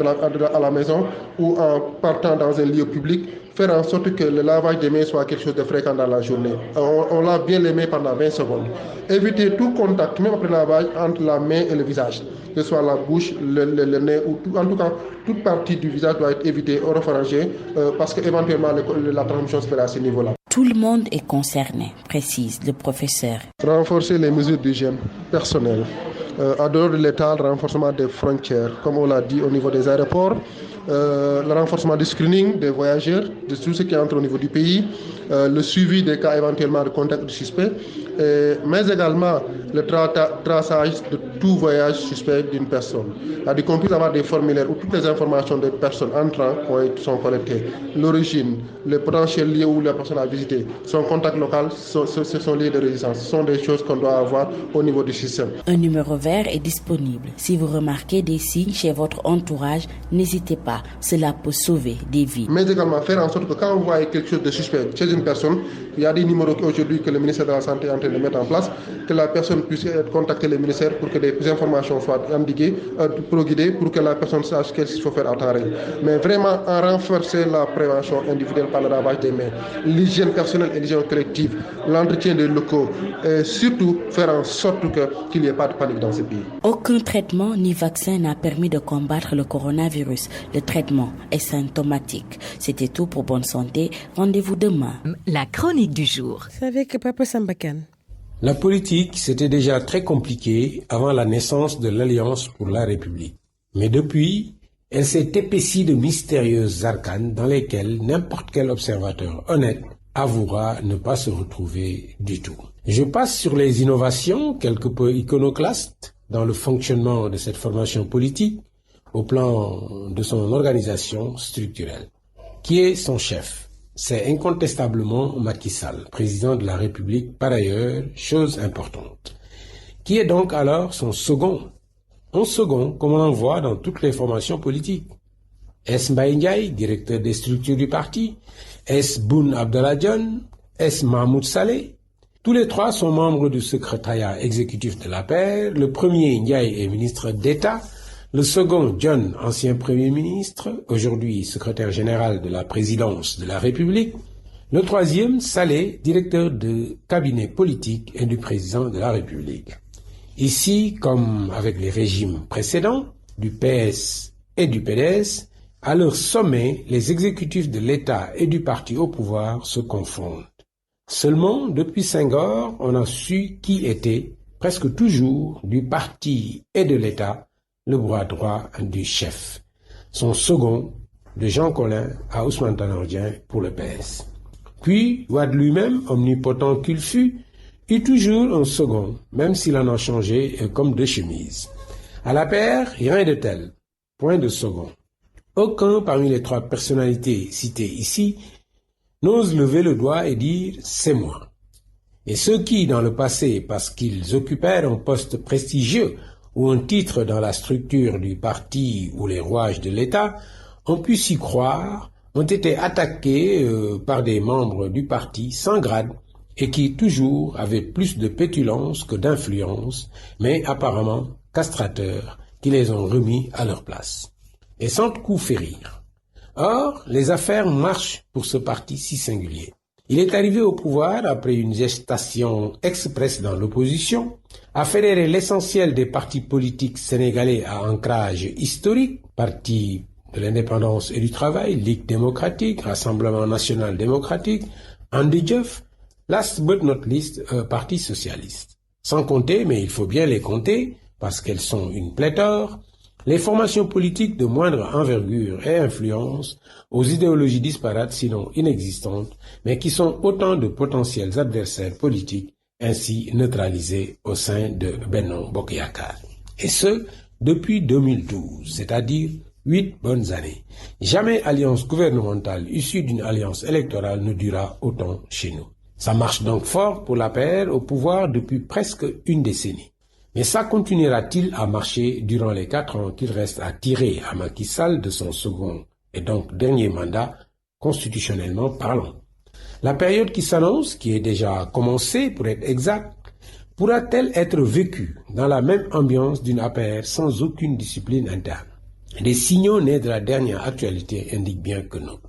à la maison ou en partant dans un lieu public. Faire en sorte que le lavage des mains soit quelque chose de fréquent dans la journée. On lave bien les mains pendant 20 secondes. Éviter tout contact, même après le lavage, entre la main et le visage. Que ce soit la bouche, le nez, ou tout, en tout cas, toute partie du visage doit être évitée, referrangée, parce qu'éventuellement la transmission se fait à ce niveau-là. Tout le monde est concerné, précise le professeur. Renforcer les mesures d'hygiène personnelles. En dehors de l'État, le renforcement des frontières, comme on l'a dit au niveau des aéroports, le renforcement du screening des voyageurs, de tout ce qui entre au niveau du pays, le suivi des cas éventuellement de contact de suspects, mais également le traçage de tout voyage suspect d'une personne. C'est-à-dire qu'on puisse avoir des formulaires où toutes les informations des personnes entrant sont collectées. L'origine, les potentiels lieux où la personne a visité, son contact local, ce sont liés de résistance. Ce sont des choses qu'on doit avoir au niveau du système. Un numéro vert est disponible. Si vous remarquez des signes chez votre entourage, n'hésitez pas. Cela peut sauver des vies. Mais également faire en sorte que quand vous voyez quelque chose de suspect chez une personne, il y a des numéros aujourd'hui que le ministère de la Santé est en train de mettre en place, que la personne puisse contacter le ministère pour que des informations soient indiquées, guidées, pour que la personne sache qu'est-ce qu'il faut faire à temps réel. Mais vraiment en renforcer la prévention individuelle par le lavage des mains, l'hygiène personnelle et l'hygiène collective, l'entretien des locaux, et surtout faire en sorte qu'il n'y ait pas de panique dans ce pays. Aucun traitement ni vaccin n'a permis de combattre le coronavirus. Le traitement est symptomatique. C'était tout pour Bonne Santé. Rendez-vous demain. La chronique du jour. C'est avec Papa Sambakan. La politique, c'était déjà très compliqué avant la naissance de l'Alliance pour la République. Mais depuis, elle s'est épaissie de mystérieuses arcanes dans lesquelles n'importe quel observateur honnête avouera ne pas se retrouver du tout. Je passe sur les innovations quelque peu iconoclastes dans le fonctionnement de cette formation politique au plan de son organisation structurelle. Qui est son chef? C'est incontestablement Macky Sall, président de la République par ailleurs, chose importante. Qui est donc alors son second? Un second, comme on en voit dans toutes les formations politiques. Est-ce Mbaye Ndiaye, directeur des structures du parti? Est-ce Boun Abdallah Dionne? Est-ce Mahmoud Saleh? Tous les trois sont membres du secrétariat exécutif de l'APR. Le premier, Ndiaye, est ministre d'État. Le second, John, ancien Premier ministre, aujourd'hui secrétaire général de la présidence de la République. Le troisième, Saleh, directeur de cabinet politique et du président de la République. Ici, comme avec les régimes précédents, du PS et du PDS, à leur sommet, les exécutifs de l'État et du parti au pouvoir se confondent. Seulement, depuis Senghor, on a su qui était, presque toujours, du parti et de l'État, le bras droit du chef. Son second, de Jean Collin à Ousmane Tanor Dieng pour le PS. Puis, Wade lui-même, omnipotent qu'il fut, eut toujours un second, même s'il en a changé comme de chemise. À la paire, rien de tel. Point de second. Aucun parmi les trois personnalités citées ici n'ose lever le doigt et dire « c'est moi ». Et ceux qui, dans le passé, parce qu'ils occupèrent un poste prestigieux ou un titre dans la structure du parti ou les rouages de l'État, ont pu s'y croire, ont été attaqués par des membres du parti sans grade et qui toujours avaient plus de pétulance que d'influence, mais apparemment castrateurs, qui les ont remis à leur place. Et sans coup férir. Or, les affaires marchent pour ce parti si singulier. Il est arrivé au pouvoir après une gestation express dans l'opposition, à fédérer l'essentiel des partis politiques sénégalais à ancrage historique, Parti de l'indépendance et du travail, Ligue démocratique, Rassemblement national démocratique, Andi Jëf, last but not least, Parti socialiste. Sans compter, mais il faut bien les compter, parce qu'elles sont une pléthore, les formations politiques de moindre envergure et influence, aux idéologies disparates sinon inexistantes, mais qui sont autant de potentiels adversaires politiques ainsi neutralisés au sein de Benno Bokk Yakaar. Et ce, depuis 2012, c'est-à-dire 8 bonnes années. Jamais alliance gouvernementale issue d'une alliance électorale ne dura autant chez nous. Ça marche donc fort pour l'APR au pouvoir depuis presque une décennie. Mais ça continuera-t-il à marcher durant les 4 ans qu'il reste à tirer à Macky Sall de son second et donc dernier mandat, constitutionnellement parlant? La période qui s'annonce, qui est déjà commencée pour être exact, pourra-t-elle être vécue dans la même ambiance d'une APR sans aucune discipline interne? Les signaux nés de la dernière actualité indiquent bien que non.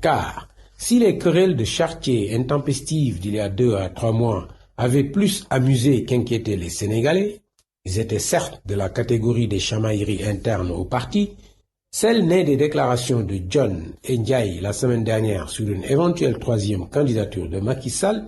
Car si les querelles de charretiers intempestives d'il y a 2 à 3 mois avaient plus amusé qu'inquiété les Sénégalais, ils étaient certes de la catégorie des chamailleries internes au parti, celles nées des déclarations de John et Ndiaye la semaine dernière sur une éventuelle 3e candidature de Macky Sall,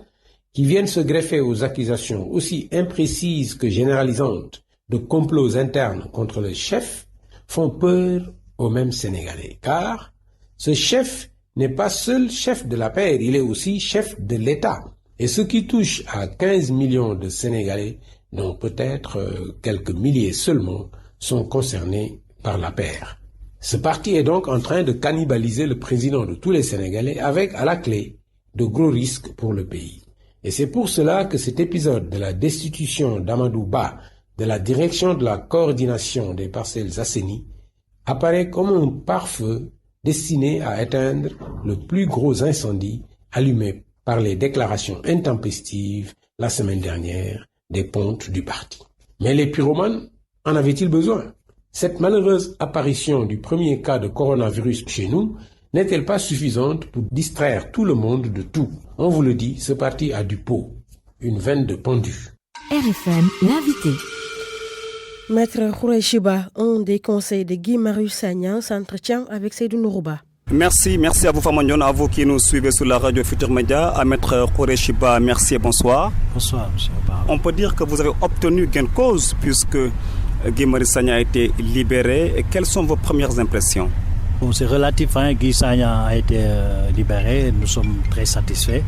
qui viennent se greffer aux accusations aussi imprécises que généralisantes de complots internes contre le chef, font peur aux mêmes Sénégalais. Car ce chef n'est pas seul chef de l'APR, il est aussi chef de l'État. Et ce qui touche à 15 millions de Sénégalais, dont peut-être quelques milliers seulement, sont concernés par l'APR. Ce parti est donc en train de cannibaliser le président de tous les Sénégalais avec, à la clé, de gros risques pour le pays. Et c'est pour cela que cet épisode de la destitution d'Amadou Ba de la direction de la coordination des Parcelles Assainies apparaît comme un pare-feu destiné à éteindre le plus gros incendie allumé par les déclarations intempestives la semaine dernière des pontes du parti. Mais les pyromanes en avaient-ils besoin? Cette malheureuse apparition du premier cas de coronavirus chez nous n'est-elle pas suffisante pour distraire tout le monde de tout? On vous le dit, ce parti a du pot, une veine de pendu. RFM, l'invité. Maître Khoureyshiba, un des conseils de Guy Marius Sagna, s'entretient avec Seydou Nourouba. Merci à vous Famandion, à vous qui nous suivez sur la radio Futur Média, à Maître Khoureyshiba, merci et bonsoir. Bonsoir, monsieur Obama. On peut dire que vous avez obtenu gain de cause puisque Guy Marius Sagna a été libéré. Et quelles sont vos premières impressions? Bon, c'est relatif, Guy Sagna a été libéré, nous sommes très satisfaits.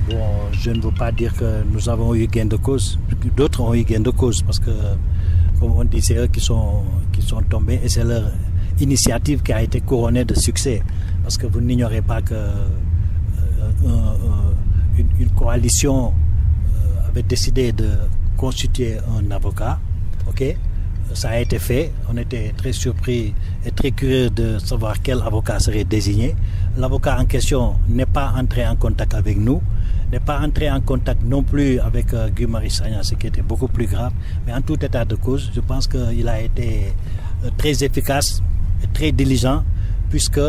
Bon, je ne veux pas dire que nous avons eu gain de cause, d'autres ont eu gain de cause parce que, comme on dit, c'est eux qui sont tombés et c'est leur initiative qui a été couronnée de succès. Parce que vous n'ignorez pas que une coalition avait décidé de constituer un avocat. Ok, ça a été fait. On était très surpris et très curieux de savoir quel avocat serait désigné. L'avocat en question n'est pas entré en contact avec nous, n'est pas entré en contact non plus avec Guy Marius Sagna, ce qui était beaucoup plus grave. Mais en tout état de cause, je pense qu'il a été très efficace et très diligent puisque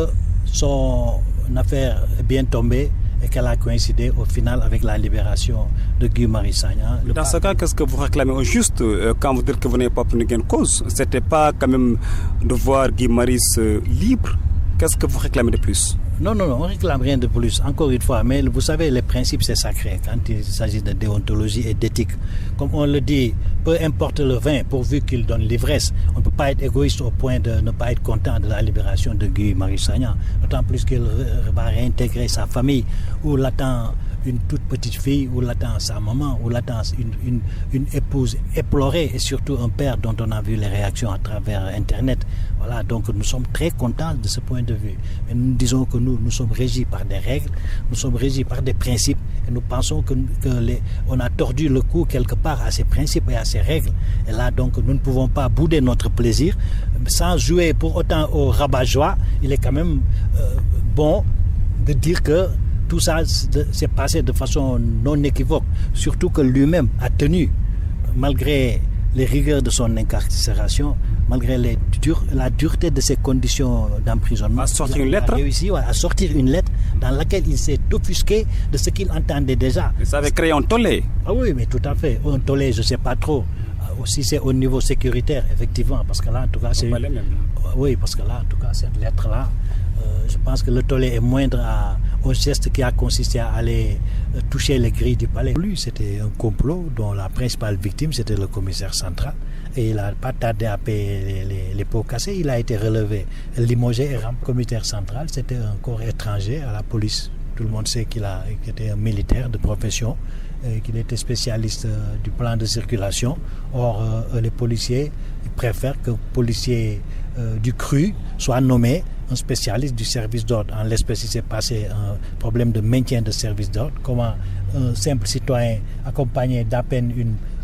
son affaire est bien tombée et qu'elle a coïncidé au final avec la libération de Guy Marius Sagna. Dans ce cas, qu'est-ce que vous réclamez au juste quand vous dites que vous n'avez pas obtenu gain de cause? C'était pas quand même de voir Guy Marius libre? Qu'est-ce que vous réclamez de plus? Non, on ne réclame rien de plus, encore une fois. Mais vous savez, les principes, c'est sacré quand il s'agit de déontologie et d'éthique. Comme on le dit, peu importe le vin, pourvu qu'il donne l'ivresse. On ne peut pas être égoïste au point de ne pas être content de la libération de Guy Marius Sagna. D'autant plus qu'il va réintégrer sa famille, où l'attend une toute petite fille, où l'attend sa maman, où l'attend une épouse éplorée et surtout un père dont on a vu les réactions à travers Internet. Voilà, donc nous sommes très contents de ce point de vue. Mais nous disons que nous sommes régis par des règles, nous sommes régis par des principes et nous pensons on a tordu le cou quelque part à ces principes et à ces règles. Et là, donc, nous ne pouvons pas bouder notre plaisir sans jouer pour autant au rabat-joie. Il est quand même bon de dire que tout ça s'est passé de façon non équivoque, surtout que lui-même a tenu, malgré les rigueurs de son incarcération, malgré la dureté de ses conditions d'emprisonnement, à sortir une lettre. Il a réussi à sortir une lettre dans laquelle il s'est offusqué de ce qu'il entendait déjà. Et ça avait créé un tollé. Ah oui, mais tout à fait. Un tollé, je ne sais pas trop. Si c'est au niveau sécuritaire, effectivement, parce que là, en tout cas, c'est... Oui, parce que là, en tout cas, cette lettre-là, je pense que le tollé est moindre au geste qui a consisté à aller toucher les grilles du palais. Lui, c'était un complot dont la principale victime, c'était le commissaire central. Et il n'a pas tardé à payer les pots cassés. Il a été relevé, limogé et rempli. Le commissaire central, c'était un corps étranger à la police. Tout le monde sait qu'il était un militaire de profession, qu'il était spécialiste du plan de circulation. Or, les policiers préfèrent qu'un policier du CRU soit nommé un spécialiste du service d'ordre. En l'espèce, il s'est passé un problème de maintien de service d'ordre. Comment un simple citoyen accompagné d'à peine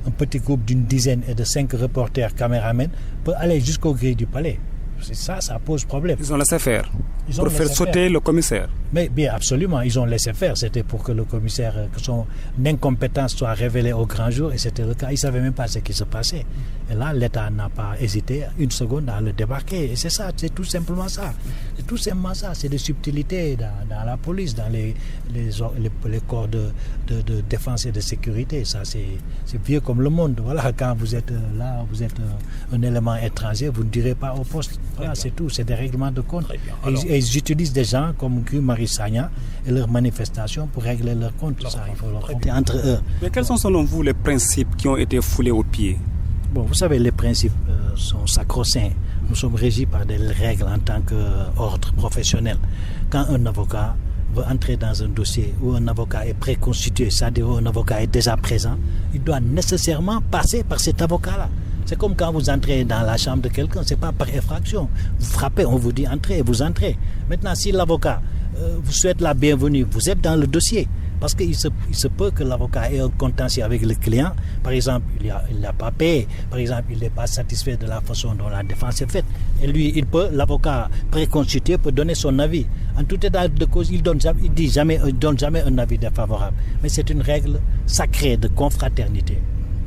un petit groupe d'une dizaine et de 5 reporters caméramens peut aller jusqu'aux grilles du palais. C'est ça pose problème. Ils ont laissé faire pour faire sauter le commissaire. Mais bien absolument, ils ont laissé faire. C'était pour que le commissaire, que son incompétence soit révélée au grand jour, et c'était le cas. Il ne savait même pas ce qui se passait. Et là, l'État n'a pas hésité une seconde à le débarquer. Et c'est ça, c'est tout simplement ça. C'est tout simplement ça. C'est des subtilités dans la police, dans les corps de défense et de sécurité. Ça, c'est vieux comme le monde. Voilà, quand vous êtes là, vous êtes un élément étranger, vous ne direz pas au poste. Voilà, c'est tout. C'est des règlements de compte. Et ils utilisent des gens comme Guy Marius Sagna et leurs manifestations pour régler leurs comptes. Ça, il faut leur compter entre eux. Mais quels sont selon vous les principes qui ont été foulés aux pieds? Bon, vous savez, les principes sont sacro-saints. Nous sommes régis par des règles en tant qu'ordre professionnel. Quand un avocat veut entrer dans un dossier où un avocat est préconstitué, c'est-à-dire où un avocat est déjà présent, il doit nécessairement passer par cet avocat-là. C'est comme quand vous entrez dans la chambre de quelqu'un, ce n'est pas par effraction. Vous frappez, on vous dit entrez, vous entrez. Maintenant, si l'avocat vous souhaite la bienvenue, vous êtes dans le dossier. Parce qu'il se peut que l'avocat ait un contentieux avec le client. Par exemple, il n'a pas payé. Par exemple, il n'est pas satisfait de la façon dont la défense est faite. Et lui, l'avocat préconstitué peut donner son avis. En tout état de cause, il ne donne jamais un avis défavorable. Mais c'est une règle sacrée de confraternité.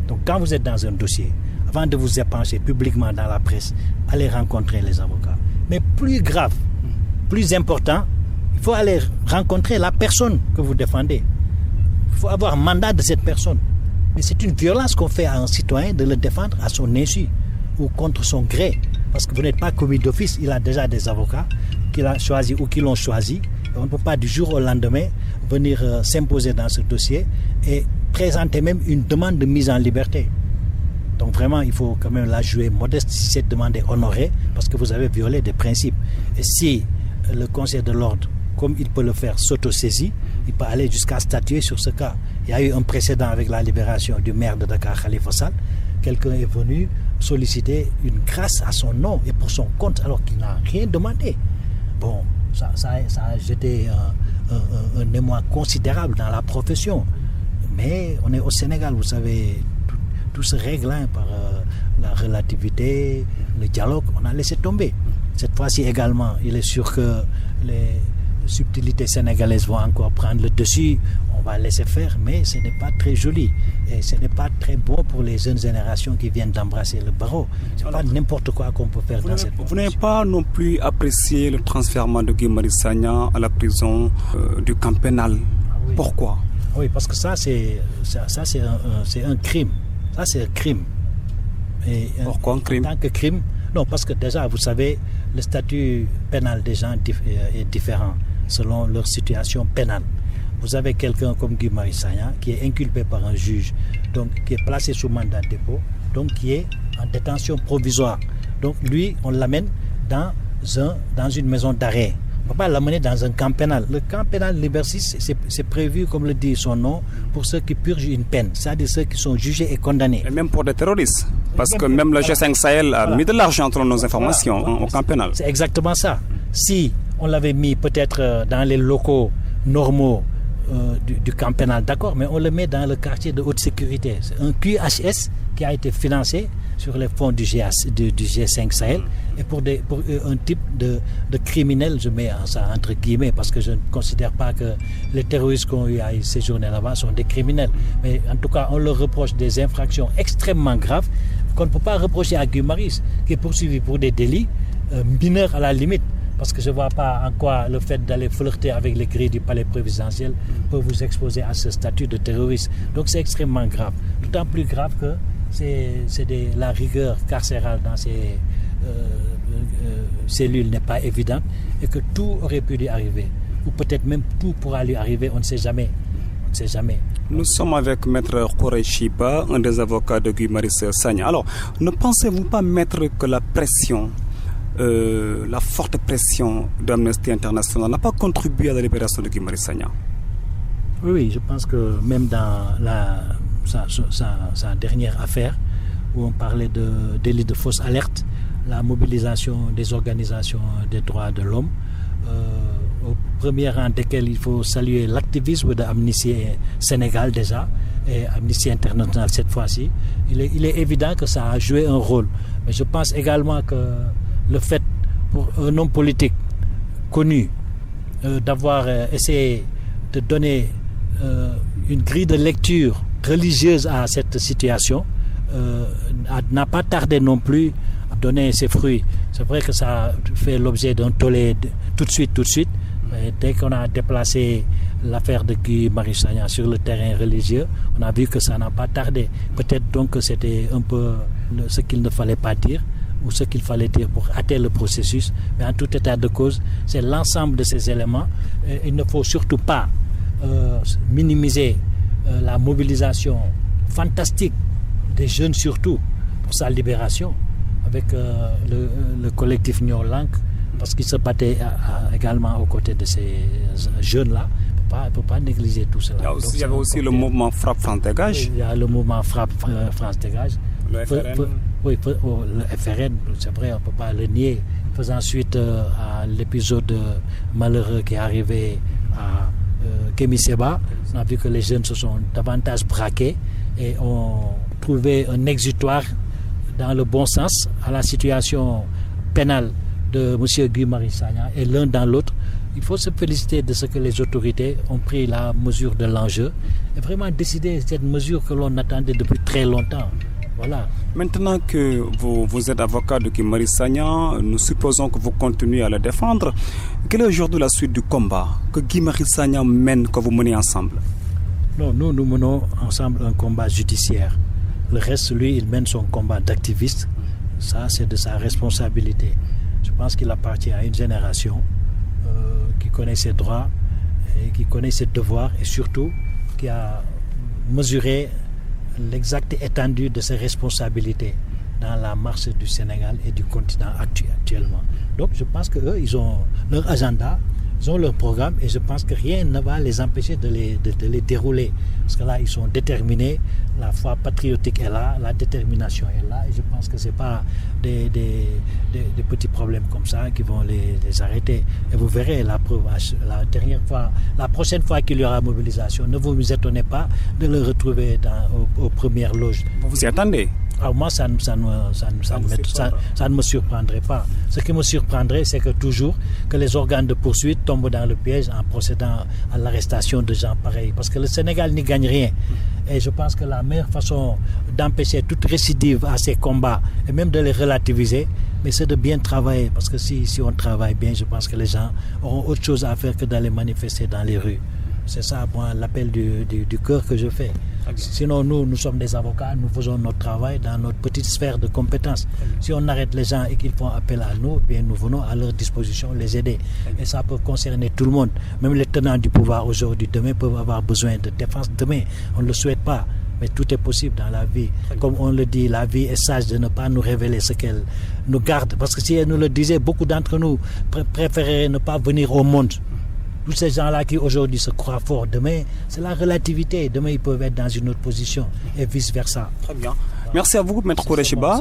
Donc quand vous êtes dans un dossier, avant de vous épancher publiquement dans la presse, allez rencontrer les avocats. Mais plus grave, plus important, il faut aller rencontrer la personne que vous défendez. Il faut avoir mandat de cette personne. Mais c'est une violence qu'on fait à un citoyen de le défendre à son insu ou contre son gré. Parce que vous n'êtes pas commis d'office, il a déjà des avocats qu'il a choisis ou qui l'ont choisi. On ne peut pas du jour au lendemain venir s'imposer dans ce dossier et présenter même une demande de mise en liberté. Donc vraiment, il faut quand même la jouer modeste si cette demande est honorée, parce que vous avez violé des principes. Et si le Conseil de l'ordre, comme il peut le faire, s'autosaisit, il peut aller jusqu'à statuer sur ce cas. Il y a eu un précédent avec la libération du maire de Dakar, Khalifa Sall. Quelqu'un est venu solliciter une grâce à son nom et pour son compte, alors qu'il n'a rien demandé. Bon, ça a jeté un émoi considérable dans la profession. Mais on est au Sénégal, vous savez, tout se règle par la relativité, le dialogue, on a laissé tomber. Cette fois-ci également, il est sûr que les subtilités sénégalaises vont encore prendre le dessus. On va laisser faire, mais ce n'est pas très joli. Et ce n'est pas très bon pour les jeunes générations qui viennent d'embrasser le barreau. Ce n'est pas n'importe quoi qu'on peut faire dans cette position. Vous n'avez pas non plus apprécié le transfèrement de Guy Marius Sagna à la prison du camp pénal Oui. Pourquoi? Oui, parce que ça c'est un crime. Ça, c'est un crime. Et pourquoi un crime? En tant que crime, non, parce que déjà, vous savez, le statut pénal des gens est différent selon leur situation pénale. Vous avez quelqu'un comme Guy Marius Sagna qui est inculpé par un juge, donc qui est placé sous mandat de dépôt, donc qui est en détention provisoire. Donc lui, on l'amène dans une maison d'arrêt. On ne peut pas l'amener dans un camp pénal. Le camp pénal Liberté 6, c'est prévu, comme le dit son nom, pour ceux qui purgent une peine, c'est-à-dire ceux qui sont jugés et condamnés. Et même pour des terroristes, parce que même le G5 Sahel a mis de l'argent entre nos informations au camp pénal. C'est exactement ça. Si on l'avait mis peut-être dans les locaux normaux du camp pénal, d'accord, mais on le met dans le quartier de haute sécurité. C'est un QHS qui a été financé sur les fonds du G5 Sahel et pour un type de criminel, je mets ça entre guillemets parce que je ne considère pas que les terroristes qui ont eu à séjourner là-bas sont des criminels, mais en tout cas on leur reproche des infractions extrêmement graves qu'on ne peut pas reprocher à Guy Marius qui est poursuivi pour des délits mineurs à la limite. Parce que je ne vois pas en quoi le fait d'aller flirter avec les grilles du palais présidentiel peut vous exposer à ce statut de terroriste. Donc c'est extrêmement grave. D'autant plus grave que la rigueur carcérale dans ces cellules n'est pas évidente et que tout aurait pu lui arriver. Ou peut-être même tout pourra lui arriver, on ne sait jamais. On ne sait jamais. Nous sommes avec Maître Khourey Chiba, un des avocats de Guy Marius Sagna. Alors, ne pensez-vous pas, Maître, que la pression, la forte pression d'Amnesty International n'a pas contribué à la libération de Guy Marius Sagna? Oui, je pense que même dans sa dernière affaire, où on parlait de délit de fausse alerte, la mobilisation des organisations des droits de l'homme, au premier rang desquels il faut saluer l'activisme d'Amnesty Sénégal déjà, et Amnesty International cette fois-ci, il est évident que ça a joué un rôle. Mais je pense également que le fait pour un homme politique connu d'avoir essayé de donner une grille de lecture religieuse à cette situation n'a pas tardé non plus à donner ses fruits. C'est vrai que ça a fait l'objet d'un tollé tout de suite. Mais dès qu'on a déplacé l'affaire de Guy Marius Sagna sur le terrain religieux, on a vu que ça n'a pas tardé. Peut-être donc que c'était un peu ce qu'il ne fallait pas dire ou ce qu'il fallait dire pour hâter le processus. Mais en tout état de cause, c'est l'ensemble de ces éléments. Il ne faut surtout pas minimiser la mobilisation fantastique des jeunes surtout pour sa libération avec le collectif Nyor Lank parce qu'il se battait également aux côtés de ces jeunes-là. Il ne faut pas négliger tout cela. Il y avait aussi le mouvement Frappe France Dégage. Il y a le mouvement Frappe France Dégage. Le FRN. Oui, le FRN, c'est vrai, on ne peut pas le nier. Faisant suite à l'épisode malheureux qui est arrivé à Kémy Séba, on a vu que les jeunes se sont davantage braqués et ont trouvé un exutoire dans le bon sens à la situation pénale de M. Guy Marius Sagna et l'un dans l'autre. Il faut se féliciter de ce que les autorités ont pris la mesure de l'enjeu et vraiment décidé cette mesure que l'on attendait depuis très longtemps. Voilà. Maintenant que vous êtes avocat de Guy Marius Sagna, nous supposons que vous continuez à le défendre. Quelle est aujourd'hui la suite du combat que Guy Marius Sagna mène, que vous menez ensemble? Non, nous menons ensemble un combat judiciaire. Le reste, lui, il mène son combat d'activiste. Ça, c'est de sa responsabilité. Je pense qu'il appartient à une génération qui connaît ses droits, et qui connaît ses devoirs et surtout qui a mesuré l'exacte étendue de ses responsabilités dans la marche du Sénégal et du continent actuellement. Donc je pense qu'eux, ils ont leur agenda, ils ont leur programme et je pense que rien ne va les empêcher de les dérouler. Parce que là, ils sont déterminés, la foi patriotique est là, la détermination est là et je pense que ce n'est pas des petits problèmes comme ça qui vont les arrêter. Et vous verrez la preuve, la prochaine fois qu'il y aura mobilisation, ne vous étonnez pas de le retrouver aux premières loges. Vous y attendez? Alors moi, ça ne me surprendrait pas. Ce qui me surprendrait, c'est que toujours que les organes de poursuite tombent dans le piège en procédant à l'arrestation de gens pareils. Parce que le Sénégal n'y gagne rien. Et je pense que la meilleure façon d'empêcher toute récidive à ces combats, et même de les relativiser, mais c'est de bien travailler. Parce que si on travaille bien, je pense que les gens auront autre chose à faire que d'aller manifester dans les rues. C'est ça, moi, l'appel du cœur que je fais. Sinon, nous sommes des avocats, nous faisons notre travail dans notre petite sphère de compétences. Si on arrête les gens et qu'ils font appel à nous, bien nous venons à leur disposition les aider. Et ça peut concerner tout le monde. Même les tenants du pouvoir aujourd'hui, demain, peuvent avoir besoin de défense. Demain, on ne le souhaite pas. Mais tout est possible dans la vie. Comme on le dit, la vie est sage de ne pas nous révéler ce qu'elle nous garde. Parce que si elle nous le disait, beaucoup d'entre nous préféreraient ne pas venir au monde. Tous ces gens-là qui aujourd'hui se croient forts, demain, c'est la relativité. Demain, ils peuvent être dans une autre position et vice-versa. Très bien. Merci à vous, Maître Kourechiba.